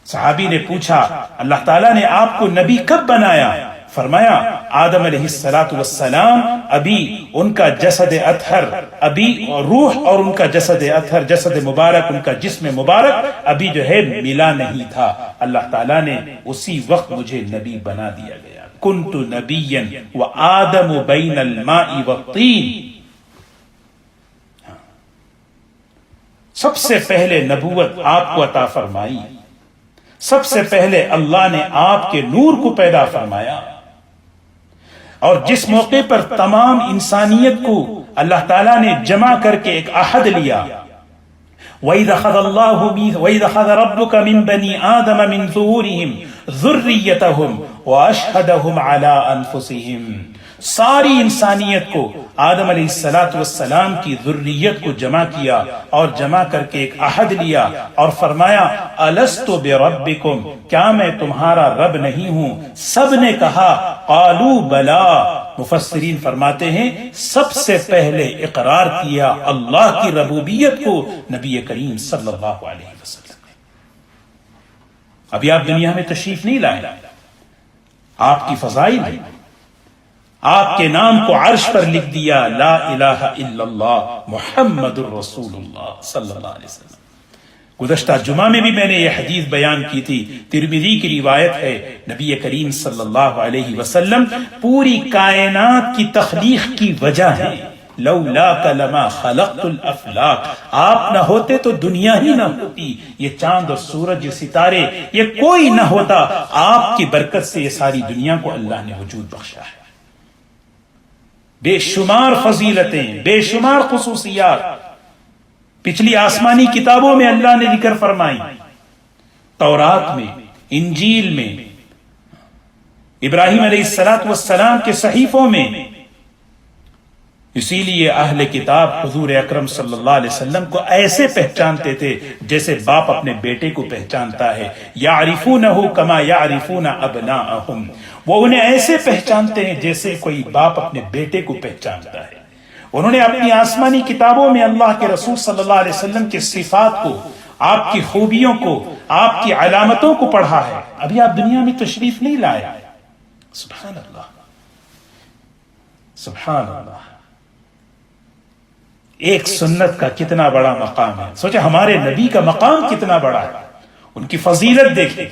صحابی نے پوچھا اللہ تعالیٰ نے آپ کو نبی کب بنایا؟ فرمایا آدم علیہ السلام ابھی ان کا جسد اطہر، ابھی روح اور ان کا جسد اطہر، جسد مبارک، ان کا جسم مبارک ابھی جو ہے ملا نہیں تھا. اللہ تعالیٰ نے اسی وقت مجھے نبی بنا دیا گیا. کنت نبیا وآدم بین الماء والطین. سب سے پہلے نبوت آپ کو عطا فرمائی، سب سے پہلے اللہ نے آپ کے نور کو پیدا فرمایا. اور جس موقع پر تمام انسانیت کو اللہ تعالیٰ نے جمع کر کے ایک عہد لیا، وَإِذْ أَخَذَ رَبُّكَ مِنْ بَنِي آدَمَ مِنْ ظُهُورِهِمْ ذُرِّيَّتَهُمْ وَأَشْهَدَهُمْ عَلَىٰ أَنفُسِهِمْ. ساری انسانیت کو آدم علیہ السلام کی ذریت کو جمع کیا اور جمع کر کے ایک عہد لیا اور فرمایا الست بربکم، کیا میں تمہارا رب نہیں ہوں؟ سب نے کہا قالوا بلا. مفسرین فرماتے ہیں سب سے پہلے اقرار کیا اللہ کی ربوبیت کو نبی کریم صلی اللہ علیہ وسلم نے. ابھی آپ دنیا میں تشریف نہیں لائے، آپ کی فضائل ہیں، آپ کے نام کو عرش پر لکھ دیا لا الہ الا اللہ محمد الرسول اللہ صلی اللہ علیہ وسلم. گزشتہ جمعہ میں بھی میں نے یہ حدیث بیان کی تھی، ترمذی کی روایت ہے، نبی کریم صلی اللہ علیہ وسلم پوری کائنات کی تخلیق کی وجہ ہے. لولاک لما خلقت الافلاک، آپ نہ ہوتے تو دنیا ہی نہ ہوتی، یہ چاند اور سورج، یہ ستارے، یہ کوئی نہ ہوتا. آپ کی برکت سے یہ ساری دنیا کو اللہ نے وجود بخشا ہے. بے شمار فضیلتیں، بے شمار خصوصیات پچھلی آسمانی کتابوں میں اللہ نے ذکر فرمائی، تورات میں، انجیل میں، ابراہیم علیہ السلام کے صحیفوں میں. اسی لیے اہل کتاب حضور اکرم صلی اللہ علیہ وسلم کو ایسے پہچانتے تھے جیسے باپ اپنے بیٹے کو پہچانتا ہے. یعرفونہ کما یعرفون ابناءہم، وہ انہیں ایسے پہچانتے ہیں جیسے کوئی باپ اپنے بیٹے کو پہچانتا ہے. انہوں نے اپنی آسمانی کتابوں میں اللہ کے رسول صلی اللہ علیہ وسلم کی صفات کو، آپ کی خوبیوں کو، آپ کی علامتوں کو پڑھا ہے. ابھی آپ دنیا میں تشریف نہیں لائے. سبحان اللہ، سبحان اللہ. ایک سنت کا کتنا بڑا مقام ہے. سوچے ہمارے نبی کا مقام کتنا بڑا ہے، ان کی فضیلت دیکھیں.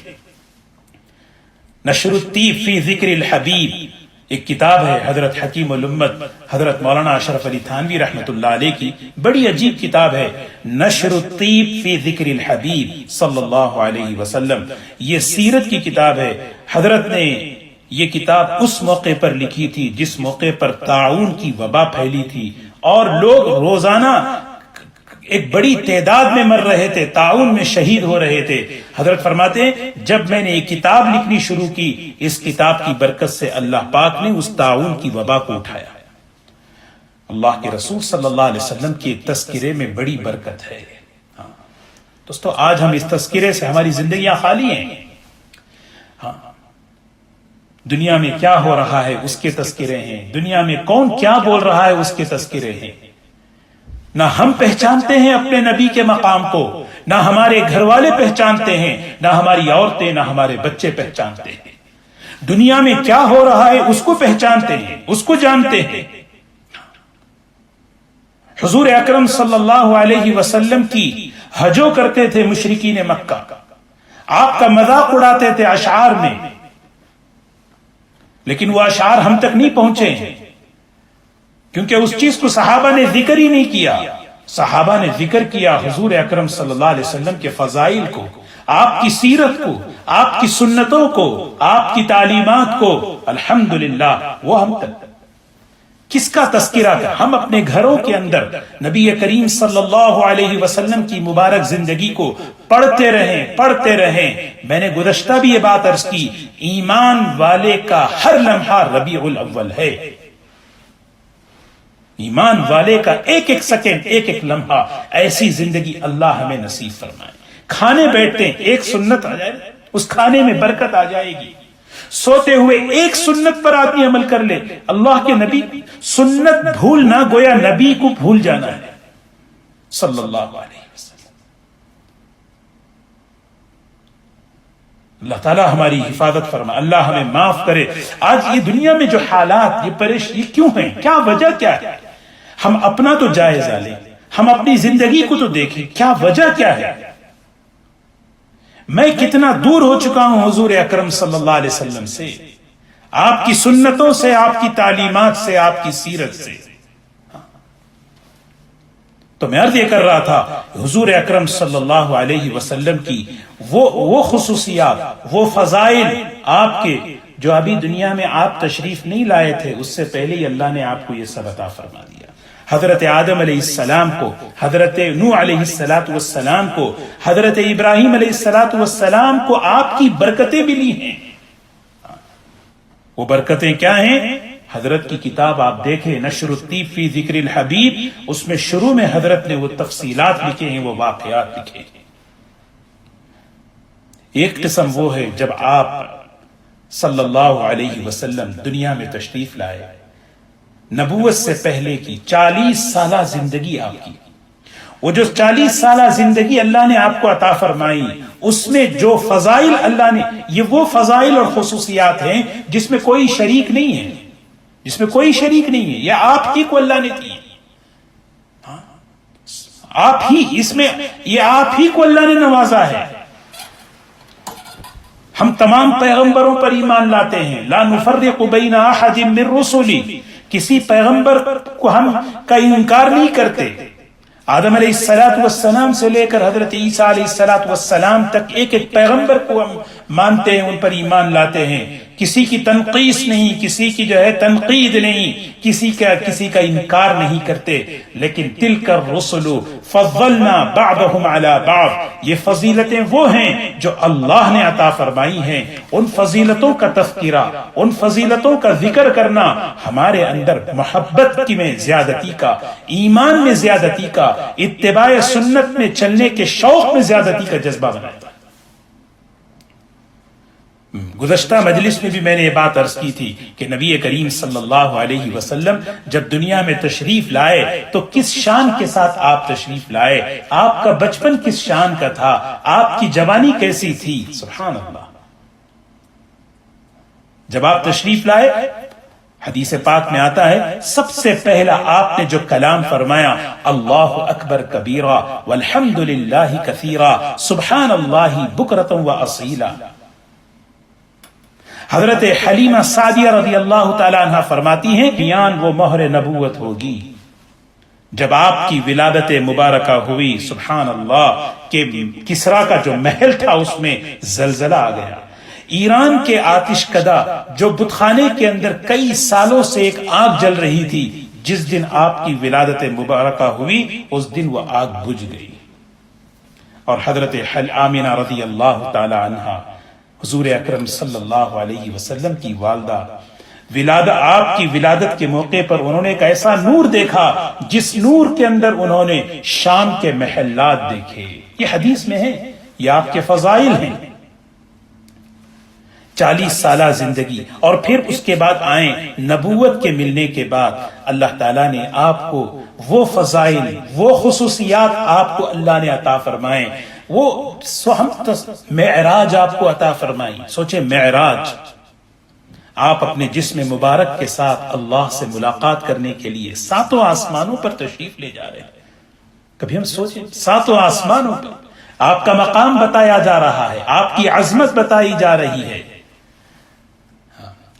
نشر الطیب فی ذکر الحبیب ایک کتاب ہے حضرت حکیم الامت حضرت مولانا اشرف علی تھانوی رحمۃ اللہ علیہ کی، بڑی عجیب کتاب ہے نشر الطیب فی ذکر الحبیب صلی اللہ علیہ وسلم. یہ سیرت کی کتاب ہے. حضرت نے یہ کتاب اس موقع پر لکھی تھی جس موقع پر طاعون کی وبا پھیلی تھی اور لوگ روزانہ ایک بڑی تعداد میں مر رہے تھے، طاعون میں شہید ہو رہے تھے. حضرت فرماتے ہیں جب میں نے یہ کتاب لکھنی شروع کی، اس کتاب کی برکت سے اللہ پاک نے اس طاعون کی وبا کو اٹھایا. اللہ کے رسول صلی اللہ علیہ وسلم کے تذکرے میں بڑی برکت ہے. دوستو آج ہم اس تذکرے سے ہماری زندگیاں خالی ہیں. دنیا میں کیا ہو رہا ہے اس کے تذکرے ہیں، دنیا میں کون کیا بول رہا ہے اس کے تذکرے ہیں. نہ ہم پہچانتے ہیں اپنے نبی کے مقام کو، نہ ہمارے گھر والے پہچانتے ہیں، نہ ہماری عورتیں، نہ ہمارے بچے پہچانتے ہیں. دنیا میں کیا ہو رہا ہے اس کو پہچانتے ہیں، اس کو جانتے ہیں. حضور اکرم صلی اللہ علیہ وسلم کی حجو کرتے تھے مشرکین مکہ، آپ کا مذاق اڑاتے تھے اشعار میں، لیکن وہ اشعار ہم تک نہیں پہنچے ہیں کیونکہ اس چیز کو صحابہ نے ذکر ہی نہیں کیا. صحابہ نے ذکر کیا حضور اکرم صلی اللہ علیہ وسلم کے فضائل کو، آپ کی سیرت کو، آپ کی سنتوں کو، آپ کی تعلیمات کو. الحمدللہ وہ ہم تک کس کا تذکرہ تھا؟ ہم اپنے گھروں کے اندر نبی کریم صلی اللہ علیہ وسلم کی مبارک زندگی کو پڑھتے رہیں. میں نے گزشتہ بھی یہ بات عرض کی، ایمان والے کا ہر لمحہ ربیع الاول ہے. ایمان والے کا ایک ایک سیکنڈ، ایک ایک لمحہ ایسی زندگی اللہ ہمیں نصیب فرمائے. کھانے بیٹھتے ہیں ایک سنت آ جائے، اس کھانے میں برکت آ جائے گی. سوتے ہوئے ایک سنت پر آدمی عمل کر لے. اللہ کے نبی سنت بھولنا گویا نبی کو بھول جانا ہے صلی اللہ علیہ وسلم. اللہ تعالیٰ ہماری حفاظت فرمائے، اللہ ہمیں معاف کرے. آج یہ دنیا میں جو حالات، یہ کیوں ہیں؟ کیا وجہ کیا ہے؟ ہم اپنا تو جائزہ لیں، ہم اپنی زندگی کو تو دیکھیں، کیا وجہ کیا ہے؟ میں کتنا دور ہو چکا ہوں حضور اکرم صلی اللہ علیہ وسلم سے، آپ کی سنتوں سے، آپ کی تعلیمات سے، آپ کی سیرت سے. تو میں عرض یہ کر رہا تھا حضور اکرم صلی اللہ علیہ وسلم کی وہ خصوصیات، وہ فضائل آپ کے جو ابھی دنیا میں آپ تشریف نہیں لائے تھے، اس سے پہلے ہی اللہ نے آپ کو یہ سب عطا فرما دیا. حضرت آدم علیہ السلام کو، حضرت نوح علیہ السلام کو، حضرت ابراہیم علیہ السلام کو آپ کی برکتیں ملی ہیں. وہ برکتیں کیا ہیں؟ حضرت کی کتاب آپ دیکھیں نشر الطیب فی ذکر الحبیب، اس میں شروع میں حضرت نے وہ تفصیلات لکھے ہیں، وہ واقعات لکھے ہیں. ایک قسم وہ ہے جب آپ صلی اللہ علیہ وسلم دنیا میں تشریف لائے، نبوت سے پہلے کی 40 سالہ زندگی آپ کی، وہ جو 40 سالہ زندگی اللہ نے آپ کو عطا فرمائی، اس میں جو فضائل اللہ نے، یہ وہ فضائل اور خصوصیات ہیں جس میں کوئی شریک نہیں ہے، جس میں کوئی شریک نہیں ہے. یہ آپ ہی کو اللہ نے دی، آپ ہی اس میں، یہ آپ ہی کو اللہ نے نوازا ہے. ہم تمام پیغمبروں پر ایمان لاتے ہیں، لا نفرق بین احد من رسلی، کسی پیغمبر کو ہم کا انکار نہیں کرتے. آدم علیہ السلام سے لے کر حضرت عیسیٰ علیہ السلام تک ایک ایک پیغمبر کو ہم مانتے ہیں، ان پر ایمان لاتے ہیں. کسی کی تنقیص نہیں، کسی کی جو ہے تنقید نہیں، کسی کا انکار نہیں کرتے. لیکن تلک الرسل فضلنا بعضهم على بعض، یہ فضیلتیں وہ ہیں جو اللہ نے عطا فرمائی ہیں. ان فضیلتوں کا تذکرہ، ان فضیلتوں کا ذکر کرنا ہمارے اندر محبت کی میں زیادتی کا، ایمان میں زیادتی کا، اتباع سنت میں چلنے کے شوق میں زیادتی کا جذبہ بناتا ہے. گزشتہ مجلس میں بھی میں نے یہ بات عرض کی تھی کہ نبی کریم صلی اللہ علیہ وسلم جب دنیا میں تشریف لائے تو کس شان کے ساتھ آپ تشریف لائے، آپ کا بچپن کس شان کا تھا، آپ کی جوانی کیسی تھی. سبحان اللہ. جب آپ تشریف لائے حدیث پاک میں آتا ہے سب سے پہلا آپ نے جو کلام فرمایا اللہ اکبر کبیرا والحمد للہ کثیرا سبحان اللہ بکرۃ و اصیلا. حضرت حلیمہ سعدیہ رضی اللہ تعالی عنہ فرماتی ہیں بیان وہ مہر نبوت ہوگی جب آپ کی ولادت مبارکہ ہوئی. سبحان اللہ کہ کسرا کا جو محل تھا اس میں زلزلہ آ گیا. ایران کے آتش کدہ جو بت خانے کے اندر کئی سالوں سے ایک آگ جل رہی تھی، جس دن آپ کی ولادت مبارکہ ہوئی اس دن وہ آگ بجھ گئی. اور حضرت آمنہ رضی اللہ تعالی عنہا حضور اکرم صلی اللہ علیہ وسلم کی والدہ، آپ کی ولادت کے موقع پر انہوں نے ایک ایسا نور دیکھا جس نور کے اندر انہوں نے شام کے محلات دیکھے. یہ حدیث میں ہے، یہ آپ کے فضائل ہیں. 40 سالہ زندگی اور پھر اس کے بعد آئیں نبوت کے ملنے کے بعد اللہ تعالیٰ نے آپ کو وہ فضائل، وہ خصوصیات آپ کو اللہ نے عطا فرمائے، وہ معراج آپ کو عطا فرمائی. سوچیں معراج، آپ اپنے جسم مبارک کے ساتھ اللہ سے ملاقات کرنے کے لیے 7 آسمانوں پر تشریف لے جا رہے ہیں. کبھی ہم سوچیں 7 آسمانوں پر آپ کا مقام بتایا جا رہا ہے، آپ کی عظمت بتائی جا رہی ہے.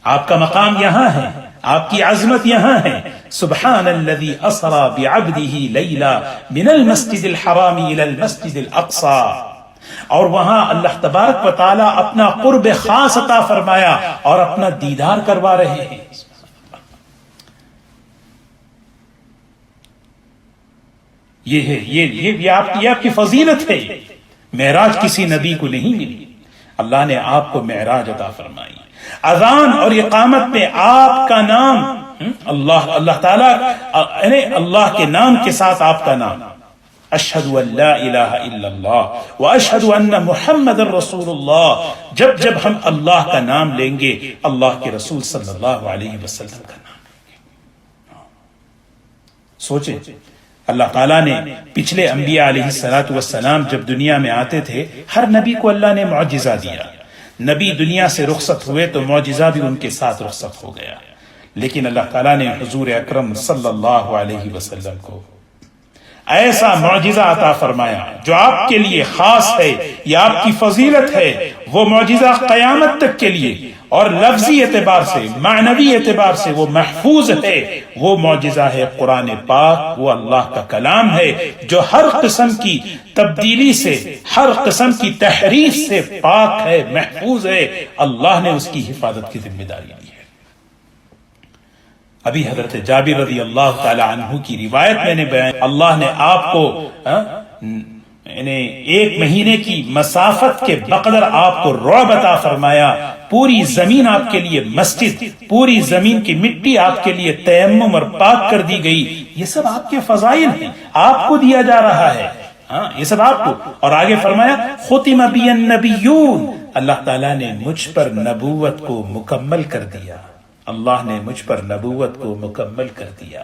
آپ کا مقام یہاں ہے، آپ کی عظمت یہاں ہے. سبحان الذي اسرا بعبده ليلا من المسجد الحرام الى المسجد الاقصى. اور وہاں اللہ تبارک و تعالی اپنا قرب خاص عطا فرمایا اور اپنا دیدار کروا رہے ہیں. یہ ہے یہ آپ کی فضیلت ہے. معراج کسی نبی کو نہیں ملی، اللہ نے آپ کو معراج عطا فرمائی. اذان اور اقامت میں آپ کا نام اللہ تعالیٰ یعنی اللہ کے نام کے ساتھ آپ کا نام، اشہد ان لا الہ الا اللہ واشہد ان محمد رسول اللہ. جب ہم اللہ کا نام لیں گے اللہ کے رسول صلی اللہ علیہ وسلم کا نام لیں گے. سوچیں اللہ تعالیٰ نے پچھلے انبیاء علیہ الصلوۃ والسلام جب دنیا میں آتے تھے ہر نبی کو اللہ نے معجزہ دیا. نبی دنیا سے رخصت ہوئے تو معجزہ بھی ان کے ساتھ رخصت ہو گیا. لیکن اللہ تعالیٰ نے حضور اکرم صلی اللہ علیہ وسلم کو ایسا معجزہ عطا فرمایا جو آپ کے لیے خاص ہے، یہ آپ کی فضیلت ہے. وہ معجزہ قیامت تک کے لیے اور لفظی اعتبار سے معنوی اعتبار سے وہ محفوظ ہے. وہ معجزہ ہے قرآن پاک، وہ اللہ کا کلام ہے جو ہر قسم کی تبدیلی سے، ہر قسم کی تحریف سے پاک ہے، محفوظ ہے. اللہ نے اس کی حفاظت کی ذمہ داری لی ہے. ابھی حضرت جابر رضی اللہ تعالی عنہ کی روایت میں نے بیان، اللہ نے آپ کو یعنی 1 مہینے کی مسافت کے بقدر آپ کو رعب عطا فرمایا. پوری زمین آپ کے لیے مسجد، پوری زمین کی مٹی آپ کے لیے تیمم اور پاک کر دی گئی. یہ سب آپ کے فضائل ہیں، آپ کو دیا جا رہا ہے. یہ سب آپ کو. اور آگے فرمایا ختم بی النبیون، اللہ تعالیٰ نے مجھ پر نبوت کو مکمل کر دیا. اللہ نے مجھ پر نبوت کو مکمل کر دیا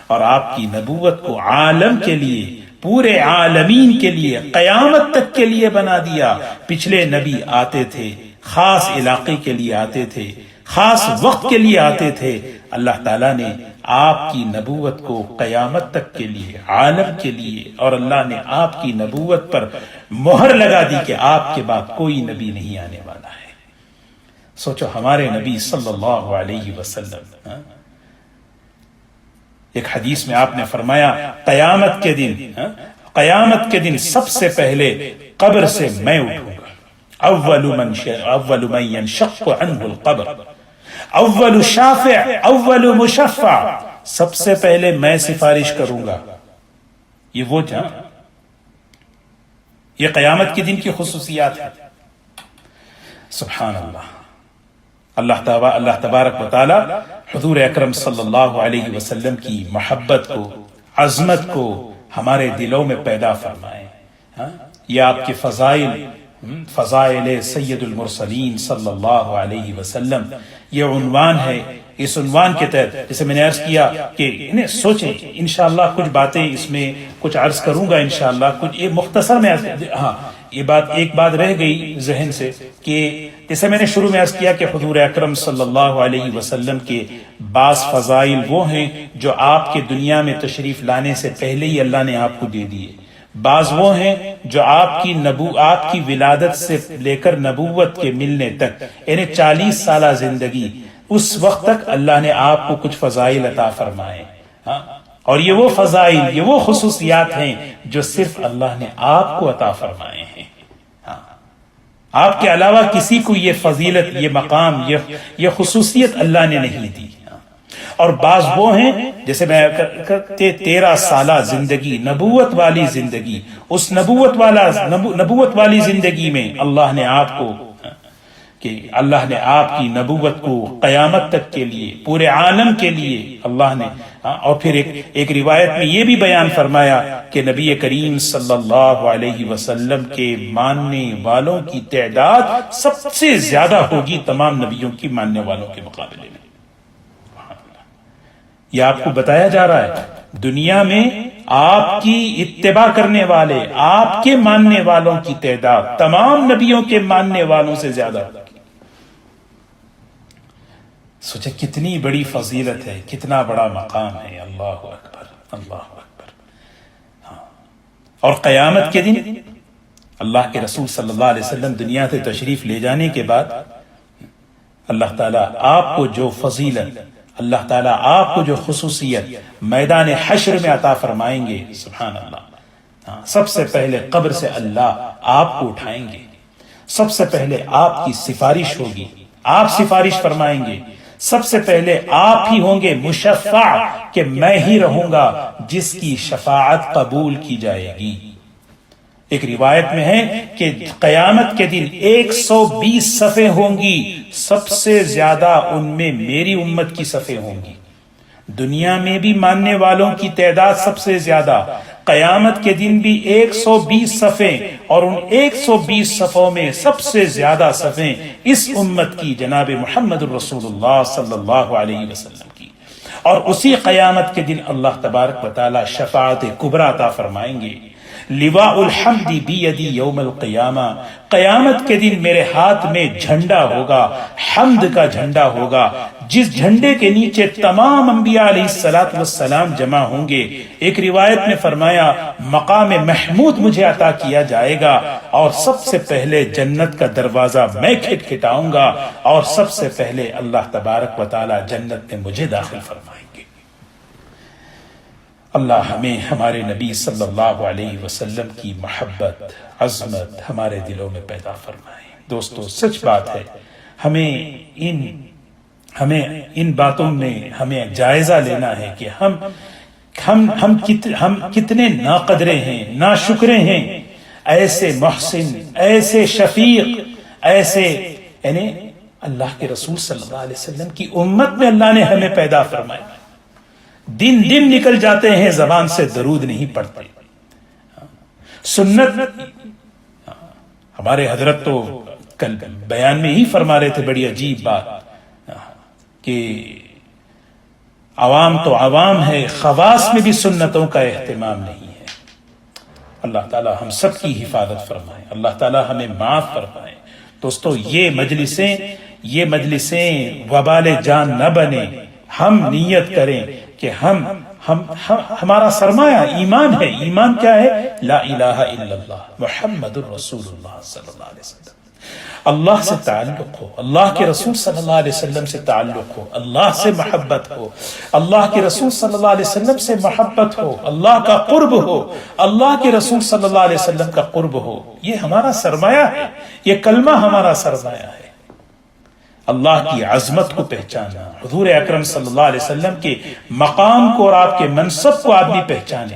اور آپ کی نبوت کو عالم کے لیے، پورے عالمین کے لیے، قیامت تک کے لیے بنا دیا. پچھلے نبی آتے تھے، خاص علاقے کے لیے آتے تھے، خاص وقت کے لیے آتے تھے. اللہ تعالیٰ نے آپ کی نبوت کو قیامت تک کے لیے، عالم کے لیے، اور اللہ نے آپ کی نبوت پر مہر لگا دی کہ آپ کے بعد کوئی نبی نہیں آنے والا ہے. سوچو ہمارے نبی صلی اللہ علیہ وسلم، ایک حدیث میں آپ نے فرمایا قیامت کے دن سب سے پہلے قبر سے میں اٹھوں گا. اول من ينشق عنه القبر، اول شافع، اول مشفع. سب سے پہلے میں سفارش کروں گا. یہ وہ یہ قیامت کے دن کی خصوصیات ہے. سبحان اللہ. اللہ تبارک و تعالی حضور اکرم صلی اللہ علیہ وسلم کی محبت کو، عظمت کو ہمارے دلوں میں پیدا فرمائے. یہ آپ کے فضائل سید المرسلین صلی اللہ علیہ وسلم، یہ عنوان ہے اس عنوان کے تحت جیسے میں نے عرض کیا کہ انہیں سوچیں، انشاءاللہ کچھ باتیں اس میں کچھ عرض کروں گا انشاءاللہ، کچھ یہ مختصر میں ہاں یہ ایک بات رہ گئی ذہن سے کہ جیسے میں نے شروع میں عرض کیا کہ حضور اکرم صلی اللہ علیہ وسلم کے بعض فضائل وہ ہیں جو آپ کے دنیا میں تشریف لانے سے پہلے ہی اللہ نے آپ کو دے دیے، بعض وہ ہیں جو آپ کی ولادت سے لے کر نبوت کے ملنے تک یعنی 40 سالہ زندگی اس وقت تک اللہ نے آپ کو کچھ فضائل عطا فرمائے، ہاں اور یہ وہ فضائل، یہ وہ خصوصیات ہیں جو صرف اللہ نے آپ کو عطا فرمائے ہیں، ہاں آپ کے علاوہ کسی کو یہ فضیلت، یہ مقام، یہ خصوصیت اللہ نے نہیں دی۔ اور بعض وہ ہیں جیسے میں 13 سالہ زندگی، نبوت والی زندگی، اس نبوت والی زندگی میں اللہ نے آپ کو اللہ نے آپ کی نبوت کو قیامت تک کے لیے، پورے عالم کے لیے اللہ نے، اور پھر ایک روایت میں یہ بھی بیان فرمایا کہ نبی کریم صلی اللہ علیہ وسلم کے ماننے والوں کی تعداد سب سے زیادہ ہوگی تمام نبیوں کی ماننے والوں کے مقابلے میں۔ یہ آپ کو بتایا جا رہا ہے دنیا میں آپ کی اتباع کرنے والے، آپ کے ماننے والوں کی تعداد تمام نبیوں کے ماننے والوں سے زیادہ ہوگی۔ سوچے کتنی بڑی فضیلت ہے، کتنا بڑا مقام ہے، اللہ اکبر اللہ اکبر۔ ہاں اور قیامت کے دن اللہ کے رسول صلی اللہ علیہ وسلم دنیا سے تشریف لے جانے کے بعد اللہ تعالیٰ آپ کو جو فضیلت، اللہ تعالیٰ آپ کو جو خصوصیت میدان حشر میں عطا فرمائیں گے، سبحان اللہ، سب سے پہلے قبر سے اللہ آپ کو اٹھائیں گے، سب سے پہلے آپ کی سفارش ہوگی، آپ سفارش فرمائیں گے، سب سے پہلے آپ ہی ہوں گے مشفع کہ میں ہی رہوں گا جس کی شفاعت قبول کی جائے گی۔ ایک روایت میں ہے کہ قیامت کے دن 120 صفیں ہوں گی، سب سے زیادہ ان میں میری امت کی صفیں ہوں گی۔ دنیا میں بھی ماننے والوں کی تعداد سب سے زیادہ، قیامت کے دن بھی 120 صفیں، اور ان 120 صفوں میں سب سے زیادہ صفیں اس امت کی جناب محمد الرسول اللہ صلی اللہ علیہ وسلم کی۔ اور اسی قیامت کے دن اللہ تبارک و تعالی شفاعت کبریٰ عطا فرمائیں گے۔ لواء الحمد بیدی یوم القیامہ، قیامت کے دن میرے ہاتھ میں جھنڈا ہوگا، حمد کا جھنڈا ہوگا، جس جھنڈے کے نیچے تمام انبیاء علیہ السلام جمع ہوں گے۔ ایک روایت میں فرمایا مقام محمود مجھے عطا کیا جائے گا، اور سب سے پہلے جنت کا دروازہ میں کھٹکھٹاؤں گا، اور سب سے پہلے اللہ تبارک و تعالی جنت میں مجھے داخل فرمائیں گے۔ اللہ ہمیں ہمارے نبی صلی اللہ علیہ وسلم کی محبت، عظمت ہمارے دلوں میں پیدا فرمائے۔ دوستو سچ بات ہے، ہمیں ان باتوں میں ہمیں جائزہ لینا ہے کہ ہم کتنے ناقدرے ہیں، ناشکرے ہیں، ایسے محسن، ایسے شفیق، ایسے یعنی اللہ کے رسول صلی اللہ علیہ وسلم کی امت میں اللہ نے ہمیں پیدا فرمایا۔ دن نکل جاتے ہیں زبان سے درود نہیں پڑتے۔ سنت ہمارے حضرت تو کل بیان میں ہی فرما رہے تھے بڑی عجیب بات کہ عوام تو عوام ہے، خواص میں بھی سنتوں کا اہتمام نہیں ہے۔ اللہ تعالی ہم سب کی حفاظت فرمائے، اللہ تعالی ہمیں معاف فرمائے۔ دوستو یہ مجلسیں وبال جان نہ بنے، ہم نیت کریں کہ ہمارا سرمایہ ایمان ہے۔ ایمان کیا ہے؟ لا الہ الا اللہ محمد الرسول اللہ صلی اللہ علیہ وسلم۔ اللہ سے تعلق ہو، اللہ کے رسول صلی اللہ علیہ وسلم سے تعلق ہو، اللہ سے محبت ہو، اللہ کے رسول صلی اللہ علیہ وسلم سے محبت ہو، اللہ کا قرب ہو، اللہ کے رسول صلی اللہ علیہ وسلم کا قرب ہو، یہ ہمارا سرمایہ ہے، یہ کلمہ ہمارا سرمایہ ہے۔ اللہ کی عظمت کو پہچانا، حضور اکرم صلی اللہ علیہ وسلم کے مقام کو اور آپ کے منصب کو آدمی پہچانے۔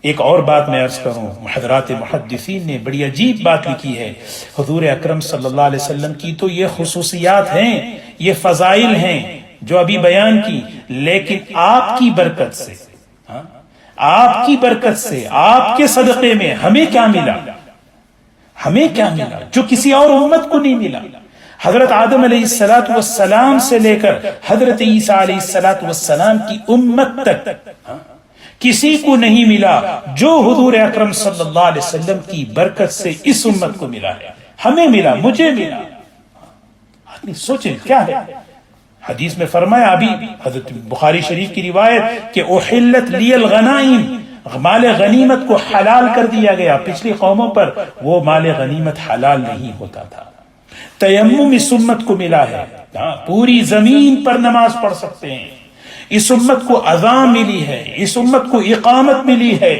ایک اور بات میں عرض کروں، حضرات محدثین نے بڑی عجیب بات لکھی ہے، حضور اکرم صلی اللہ علیہ وسلم کی تو یہ خصوصیات ہیں، یہ فضائل ہیں جو ابھی بیان کی، لیکن آپ کی برکت سے، آپ کی برکت سے، آپ کے صدقے میں ہمیں کیا ملا؟ ہمیں کیا ملا جو کسی اور امت کو نہیں ملا؟ حضرت آدم علیہ السلام سے لے کر حضرت عیسیٰ علیہ السلام کی امت تک کسی کو نہیں ملا جو حضور اکرم صلی اللہ علیہ وسلم کی برکت سے اس امت کو ملا ہے. ہمیں ملا، مجھے ملا. آدمی سوچیں کیا ہے. حدیث میں فرمایا، ابھی حضرت بخاری شریف کی روایت کہ احلت لی الغنائم، مال غنیمت کو حلال کر دیا گیا. پچھلی قوموں پر وہ مال غنیمت حلال نہیں ہوتا تھا. تیمم اس امت کو ملا ہے، پوری زمین پر نماز پڑھ سکتے ہیں. اس امت کو اذان ملی ہے، اس امت کو اقامت ملی ہے.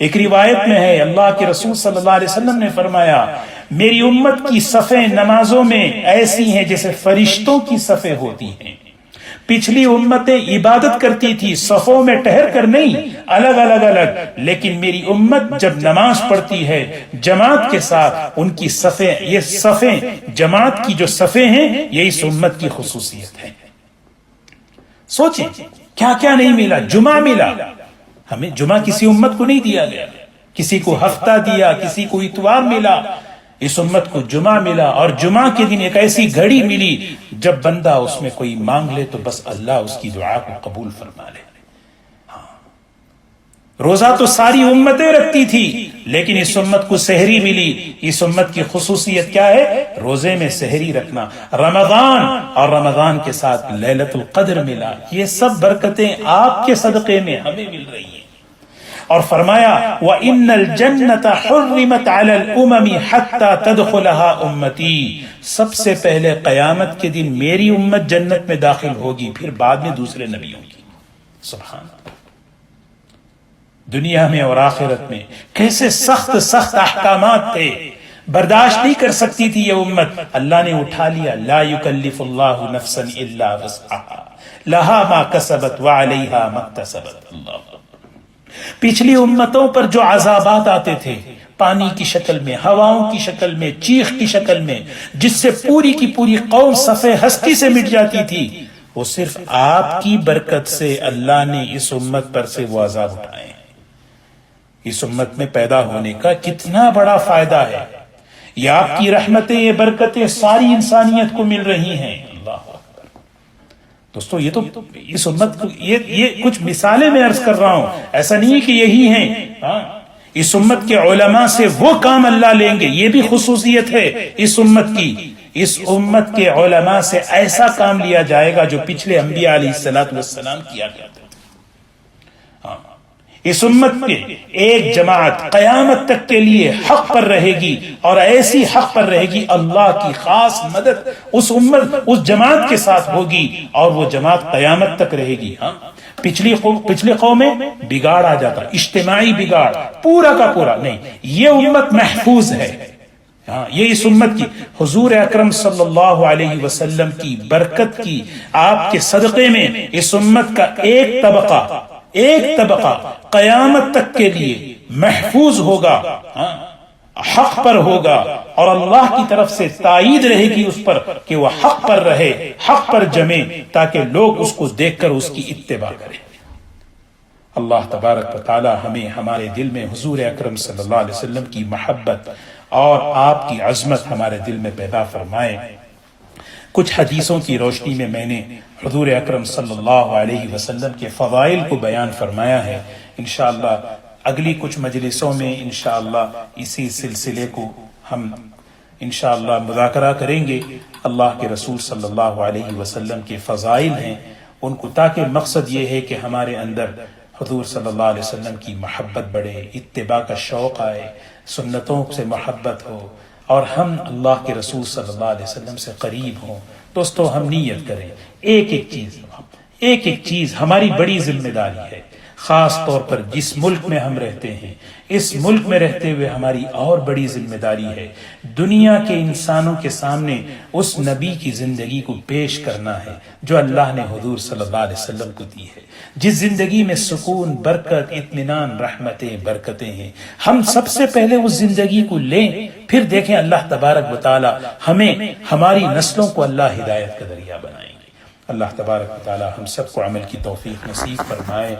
ایک روایت میں ہے اللہ کے رسول صلی اللہ علیہ وسلم نے فرمایا، میری امت کی صفیں نمازوں میں ایسی ہیں جیسے فرشتوں کی صفیں ہوتی ہیں. پچھلی امتیں عبادت کرتی تھی صفوں میں ٹہر کر نہیں، الگ الگ، لیکن میری امت جب نماز پڑھتی ہے جماعت کے ساتھ، ان کی صفیں، یہ صفیں جماعت کی جو صفیں ہیں، یہ اس امت کی خصوصیت ہے. سوچیں کیا کیا نہیں ملا. جمعہ ملا ہمیں، جمعہ کسی امت کو نہیں دیا گیا. کسی کو ہفتہ دیا، کسی کو اتوار ملا. اس امت کو جمعہ ملا، اور جمعہ کے دن ایک ایسی گھڑی ملی جب بندہ اس میں کوئی مانگ لے تو بس اللہ اس کی دعا کو قبول فرما لے. روزہ تو ساری امتیں رکھتی تھی، لیکن اس امت کو سحری ملی. اس امت کی خصوصیت کیا ہے؟ روزے میں سحری رکھنا. رمضان، اور رمضان کے ساتھ لیلۃ القدر ملا. یہ سب برکتیں آپ کے صدقے میں ہمیں مل رہی ہیں. اور فرمایا وَإِنَّ الْجَنَّةَ حُرِّمَتْ عَلَى الْأُمَمِ حَتَّى تَدْخُلَهَا أُمَّتِي. سب سے پہلے قیامت کے دن میری امت جنت میں داخل ہوگی، پھر بعد میں دوسرے نبیوں کی. سبحان اللہ. دنیا میں اور آخرت میں کیسے سخت سخت احکامات تھے، برداشت نہیں کر سکتی تھی یہ امت. اللہ نے اٹھا لیا. لا يكلف الله نفسا الا وسعها لها ما كسبت وعليها ما اكتسبت. اللہ. پچھلی امتوں پر جو عذابات آتے تھے، پانی کی شکل میں، ہواؤں کی شکل میں، چیخ کی شکل میں، جس سے پوری کی پوری قوم صفے ہستی سے مٹ جاتی تھی، وہ صرف آپ کی برکت سے اللہ نے اس امت پر سے وہ عذاب اٹھائے. اس امت میں پیدا ہونے کا کتنا بڑا فائدہ ہے. یہ آپ کی رحمتیں، یہ برکتیں ساری انسانیت کو مل رہی ہیں. اللہ اکبر. دوستو یہ تو اس امت کو، یہ کچھ مثالیں میں عرض کر رہا ہوں، ایسا نہیں کہ یہی ہیں. اس امت کے علماء سے وہ کام اللہ لیں گے، یہ بھی خصوصیت ہے اس امت کی. اس امت کے علماء سے ایسا کام لیا جائے گا جو پچھلے انبیاء علیہ السلام کیا کرتے تھے. اس امت میں ایک جماعت قیامت تک کے لیے حق پر رہے گی، اور ایسی حق پر رہے گی اللہ کی خاص مدد اس امت، اس جماعت کے ساتھ ہوگی، اور وہ جماعت قیامت تک رہے گی. پچھلی قومیں بگاڑ آ جاتا، اجتماعی بگاڑ پورا کا پورا نہیں. یہ امت محفوظ ہے. یہ اس امت کی حضور اکرم صلی اللہ علیہ وسلم کی برکت کی، آپ کے صدقے میں اس امت کا ایک طبقہ قیامت تک کے لیے محفوظ ہوگا، حق پر ہوگا، اور اللہ کی طرف سے تائید رہے گی اس پر کہ وہ حق پر رہے، حق پر جمے، تاکہ لوگ اس کو دیکھ کر اس کی اتباع کریں. اللہ تبارک و تعالی ہمیں ہمارے دل میں حضور اکرم صلی اللہ علیہ وسلم کی محبت اور آپ کی عظمت ہمارے دل میں پیدا فرمائے. کچھ حدیثوں کی روشنی میں میں نے حضور اکرم صلی اللہ علیہ وسلم کے فضائل کو بیان فرمایا ہے. انشاءاللہ اگلی کچھ مجلسوں میں انشاءاللہ اسی سلسلے کو ہم انشاءاللہ مذاکرہ کریں گے. اللہ کے رسول صلی اللہ علیہ وسلم کے فضائل ہیں ان کو، تاکہ مقصد یہ ہے کہ ہمارے اندر حضور صلی اللہ علیہ وسلم کی محبت بڑھے، اتباع کا شوق آئے، سنتوں سے محبت ہو، اور ہم اللہ کے رسول صلی اللہ علیہ وسلم سے قریب ہوں. دوستو ہم نیت کریں، ایک ایک چیز ہماری بڑی ذمہ داری ہے. خاص طور پر جس ملک میں ہم رہتے ہیں، اس ملک میں رہتے ہوئے ہماری اور بڑی ذمہ داری ہے دنیا کے انسانوں کے سامنے اس نبی کی زندگی کو پیش کرنا ہے جو اللہ نے حضور صلی اللہ علیہ وسلم کو دی ہے، جس زندگی میں سکون، برکت، اطمینان، رحمتیں، برکتیں ہیں. ہم سب سے پہلے اس زندگی کو لیں، پھر دیکھیں اللہ تبارک و تعالی ہمیں، ہماری نسلوں کو اللہ ہدایت کا ذریعہ بنائیں گے. اللہ تبارک و تعالی ہم سب کو عمل کی توفیق نصیب فرمائے.